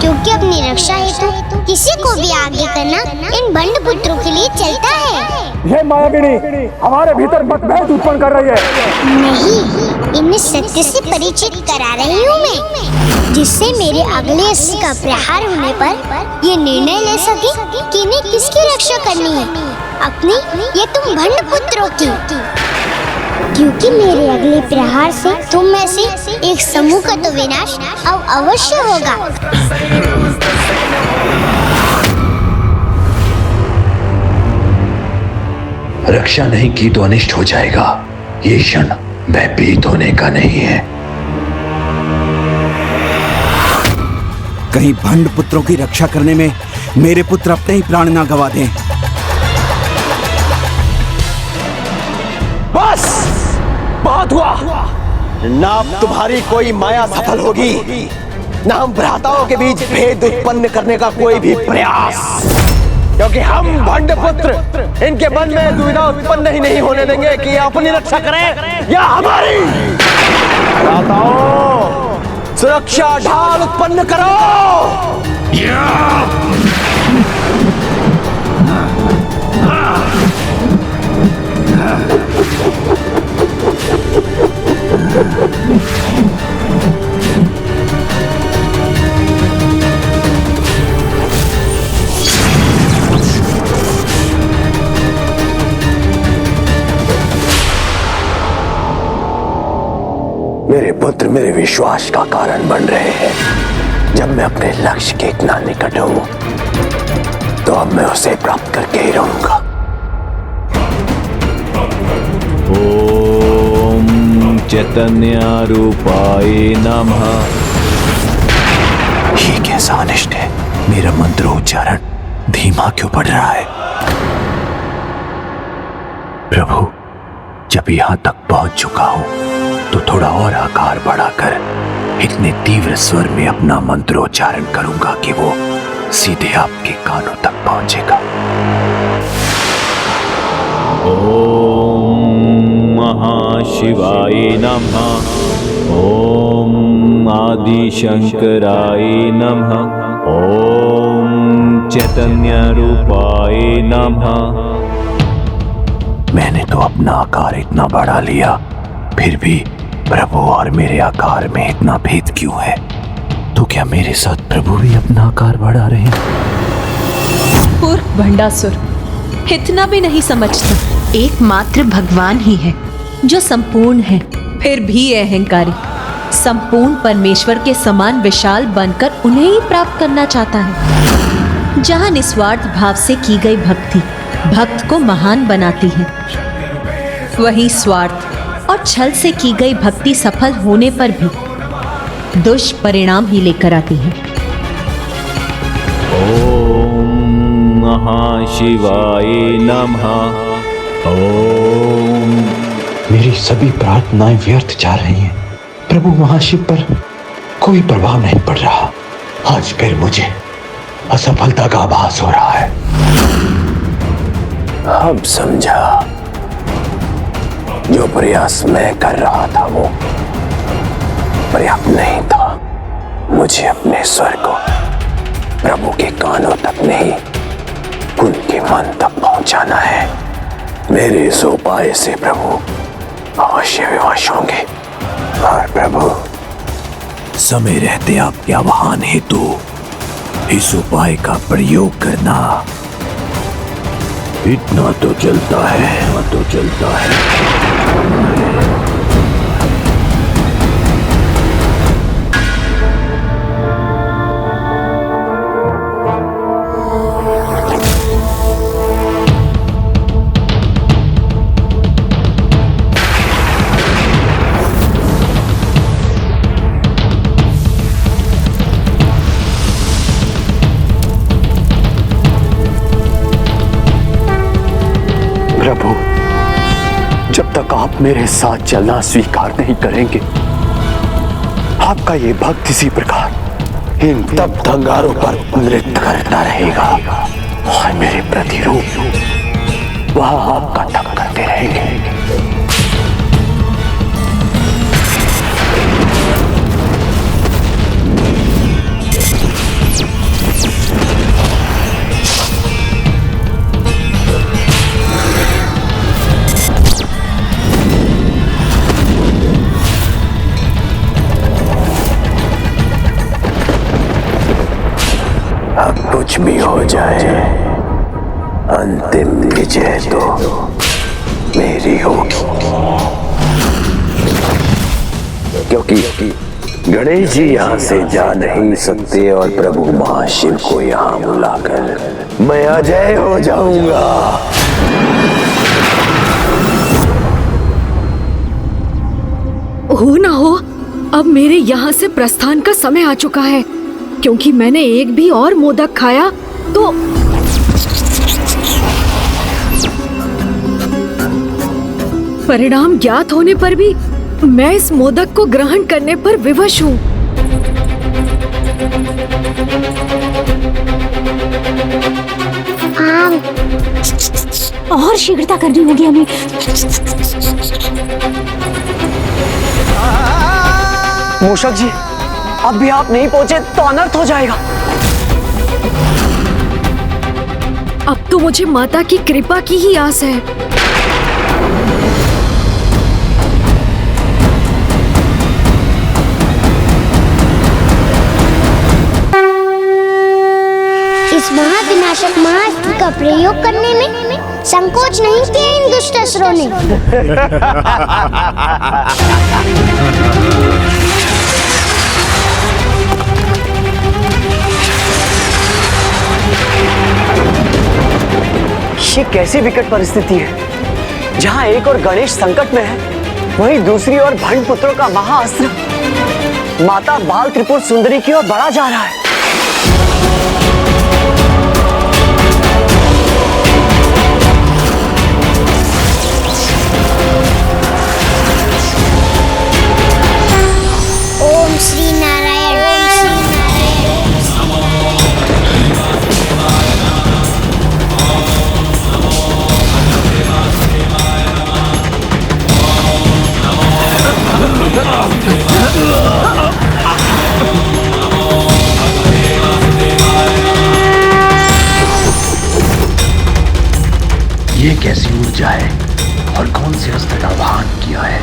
क्योंकि अपनी रक्षा हेतु किसी को भी आगे करना इन भंड पुत्रों के लिए चलता है। ये मायाविनी हमारे भीतर मतभेद उत्पन्न कर रही है। नहीं, इन्हें सत्य से परिचित करा रही हूँ मैं, जिससे मेरे अगले अस्त्र का प्रहार होने पर ये निर्णय ले सके कि इन्हें किसकी रक्षा करनी है, अपनी या तुम भंड पुत्रों की। क्योंकि मेरे अगले प्रहार से तुम में से एक समूह का तो विनाश अब अवश्य होगा। रक्षा नहीं की तो अनिष्ट हो जाएगा। ये क्षण भयभीत होने का नहीं है। कहीं भंड पुत्रों की रक्षा करने में मेरे पुत्र अपने ही प्राण ना गवा दें। बस बहुत हुआ। ना अब तुम्हारी कोई माया सफल होगी, ना हम भ्राताओं के बीच भेद उत्पन्न करने का कोई भी प्रयास। क्योंकि हम भंड पुत्र इनके मन में दुविधा उत्पन्न ही नहीं होने देंगे कि अपनी रक्षा करें या हमारी। भ्राताओं, सुरक्षा ढाल उत्पन्न करो। मेरे पुत्र मेरे विश्वास का कारण बन रहे हैं। जब मैं अपने लक्ष्य के इतना निकट हूं, तो अब मैं उसे प्राप्त करके ही रहूंगा। ओम चैतन्य रूपाय नमः। ये कैसा अनिष्ट है? मेरा मंत्रोच्चारण धीमा क्यों पड़ रहा है? प्रभु, जब यहां तक पहुंच चुका हूं तो थोड़ा और आकार बढ़ाकर इतने तीव्र स्वर में अपना मंत्रोच्चारण करूंगा कि वो सीधे आपके कानों तक पहुंचेगा। ओम महाशिवाय नमः। ओम आदि शंकराय नमः। ओम चैतन्य रूपाय नमः। मैंने तो अपना आकार इतना बढ़ा लिया, फिर भी प्रभु और मेरे आकार में इतना भेद क्यों है? तो क्या मेरे साथ प्रभु भी अपना आकार बढ़ा रहे हैं? मूर्ख भंडासुर, इतना भी नहीं समझता। एकमात्र भगवान ही है जो संपूर्ण है, फिर भी अहंकारी संपूर्ण परमेश्वर के समान विशाल बनकर उन्हें ही प्राप्त करना चाहता है। जहां निस्वार्थ भाव से की गई भक्ति भक्त को महान बनाती है, वही स्वार्थ और छल से की गई भक्ति सफल होने पर भी दुष्परिणाम ही लेकर आती है। ओम महाशिवाय नमः। ओम। मेरी सभी प्रार्थनाएं व्यर्थ जा रही हैं। प्रभु महाशिव पर कोई प्रभाव नहीं पड़ रहा। आज फिर मुझे असफलता का आभास हो रहा है। अब समझा, जो प्रयास मैं कर रहा था वो पर्याप्त नहीं था। मुझे अपने स्वर को प्रभु के कानों तक नहीं, उनके मन तक पहुंचाना है। मेरे इस उपाय से प्रभु अवश्य विवश होंगे। और प्रभु, समय रहते आपके आह्वान हेतु इस उपाय का प्रयोग करना इतना तो चलता है, तो चलता है। प्रभु, जब तक आप मेरे साथ चलना स्वीकार नहीं करेंगे, आपका ये भक्त इसी प्रकार इन तप अंगारों पर नृत्य करता रहेगा और मेरे प्रतिरूप वह आपका तप करते रहेंगे। अब कुछ भी हो जाए, अंतिम विजय तो मेरी होगी, क्योंकि गणेश जी यहाँ से जा नहीं सकते और प्रभु महाशिव को यहाँ बुलाकर मैं अजय हो जाऊंगा। हो ना हो, अब मेरे यहाँ से प्रस्थान का समय आ चुका है, क्योंकि मैंने एक भी और मोदक खाया तो परिणाम ज्ञात होने पर भी मैं इस मोदक को ग्रहण करने पर विवश हूँ। और शीघ्रता करनी होगी हमें। मूषक जी, अब भी आप नहीं पहुंचे तो अनर्थ हो जाएगा। अब तो मुझे माता की कृपा की ही आस है। इस महाविनाशक महाअस्त्र का प्रयोग करने में संकोच नहीं किया इन दुष्ट असुरों ने। ये कैसी विकट परिस्थिति है, जहाँ एक और गणेश संकट में है, वहीं दूसरी ओर भंड पुत्रों का महाअस्त्र माता बाल त्रिपुर सुंदरी की ओर बढ़ा जा रहा है। ओम श्री नारायण, ओम श्री ये कैसी ऊर्जा है और कौन से अस्त्र का आह्वान किया है?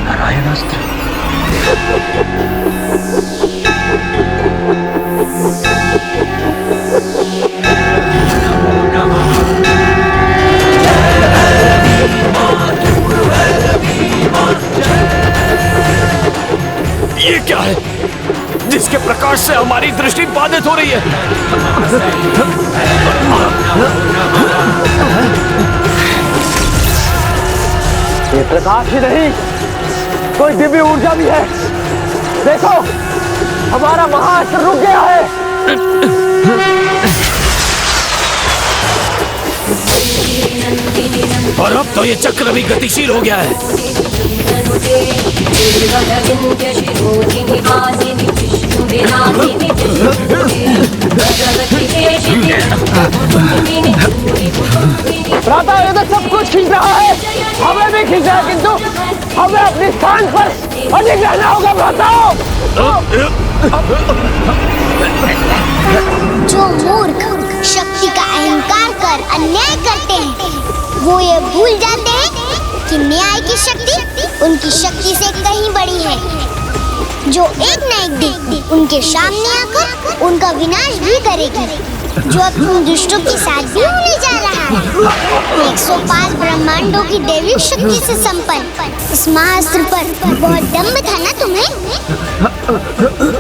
नारायण अस्त्र। ये क्या है जिसके प्रकाश से हमारी दृष्टि बाधित हो रही है? ये प्रकाश ही नहीं, कोई दिव्य ऊर्जा भी है। देखो, हमारा महाअस्त्र रुक गया है। और अब तो ये चक्र भी गतिशील हो गया है। भ्राता, ये तो सब कुछ खींच रहा है, हमें भी खींच रहा है, किंतु हमें अपने स्थान पर अडिग रहना होगा भ्राता। जो मूर्ख शक्ति का अहंकार कर अन्याय करते हैं, वो ये भूल जाते हैं कि न्याय की शक्ति उनकी शक्ति से कहीं बड़ी है, जो एक न एक दिन उनके सामने आकर उनका विनाश भी करेगी, जो अब तुम दुष्टों के साथ भी होने जा रहा है। 105 ब्रह्मांडों की दैविक शक्ति से संपन्न इस महाअस्त्र पर बहुत दम्भ था ना तुम्हें,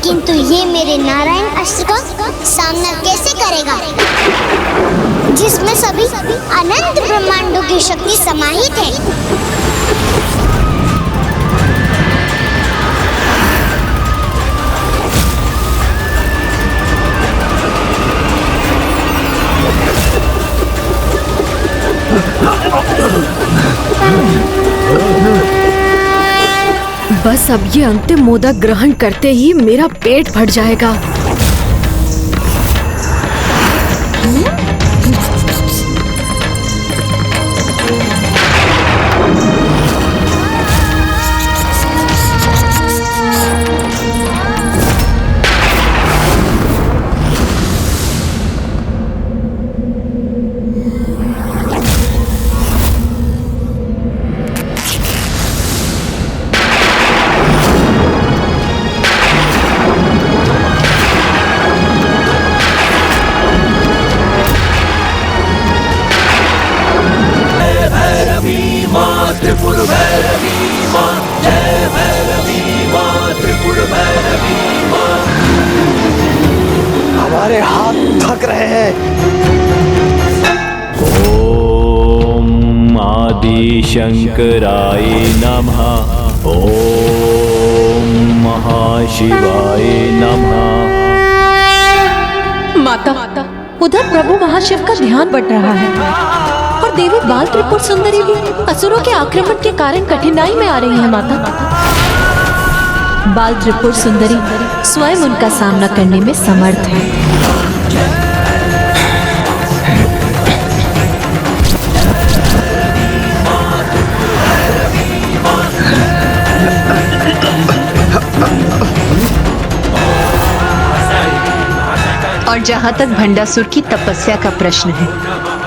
किंतु ये मेरे नारायण अस्त्र का सामना कैसे करेगा, जिसमें सभी अनंत ब्रह्मांडों की शक्ति समाहित है। बस अब ये अंतिम मोदक ग्रहण करते ही मेरा पेट फट जाएगा। हमारे हाथ थक रहे हैं। ओम आदि शंकराय नमः। ओम महाशिवाय नमः। माता, उधर प्रभु महाशिव का ध्यान बढ़ रहा है और देवी बाल त्रिपुर सुंदरी भी असुरों के आक्रमण के कारण कठिनाई में आ रही है। माता, बाल त्रिपुर सुंदरी स्वयं उनका सामना करने में समर्थ है। और जहाँ तक भंडासुर की तपस्या का प्रश्न है,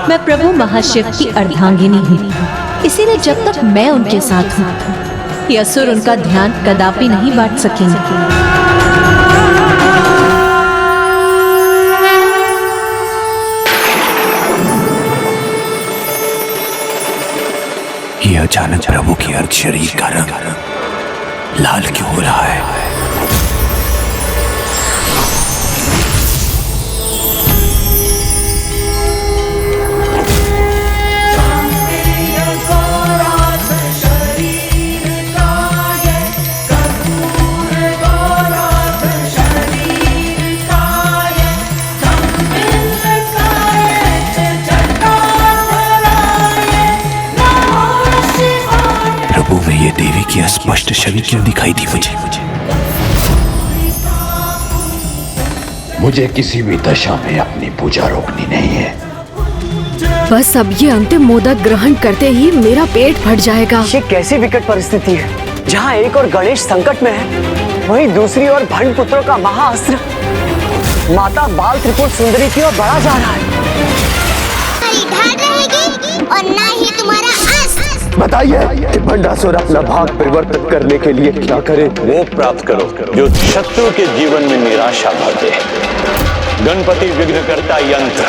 मैं प्रभु महाशिव की अर्धांगिनी हूँ, इसीलिए जब तक मैं उनके साथ हूँ, ये असुर उनका ध्यान कदापि नहीं बांट सकेंगे। ये अचानक प्रभु के अर्ध शरीर का रंग लाल क्यों हो रहा है? देवी की अस्पष्ट छवि क्यों दिखाई दी मुझे किसी भी दशा में अपनी पूजा रोकनी नहीं है। बस अब ये अंतिम मोदक ग्रहण करते ही मेरा पेट फट जाएगा। ये कैसी विकट परिस्थिति है, जहाँ एक और गणेश संकट में है, वहीं दूसरी ओर भंड पुत्रों का महाअस्त्र माता बाल त्रिपुर सुंदरी की ओर बढ़ा जा रहा है। ढाल रहेगी और ना ही तुम्हारा अस्त्र। बताइए कि भंडासुर अपना भाग परिवर्तित करने के लिए क्या करे? वो प्राप्त करो जो शत्रु के जीवन में निराशा भर दे। गणपति विघ्नकर्ता यंत्र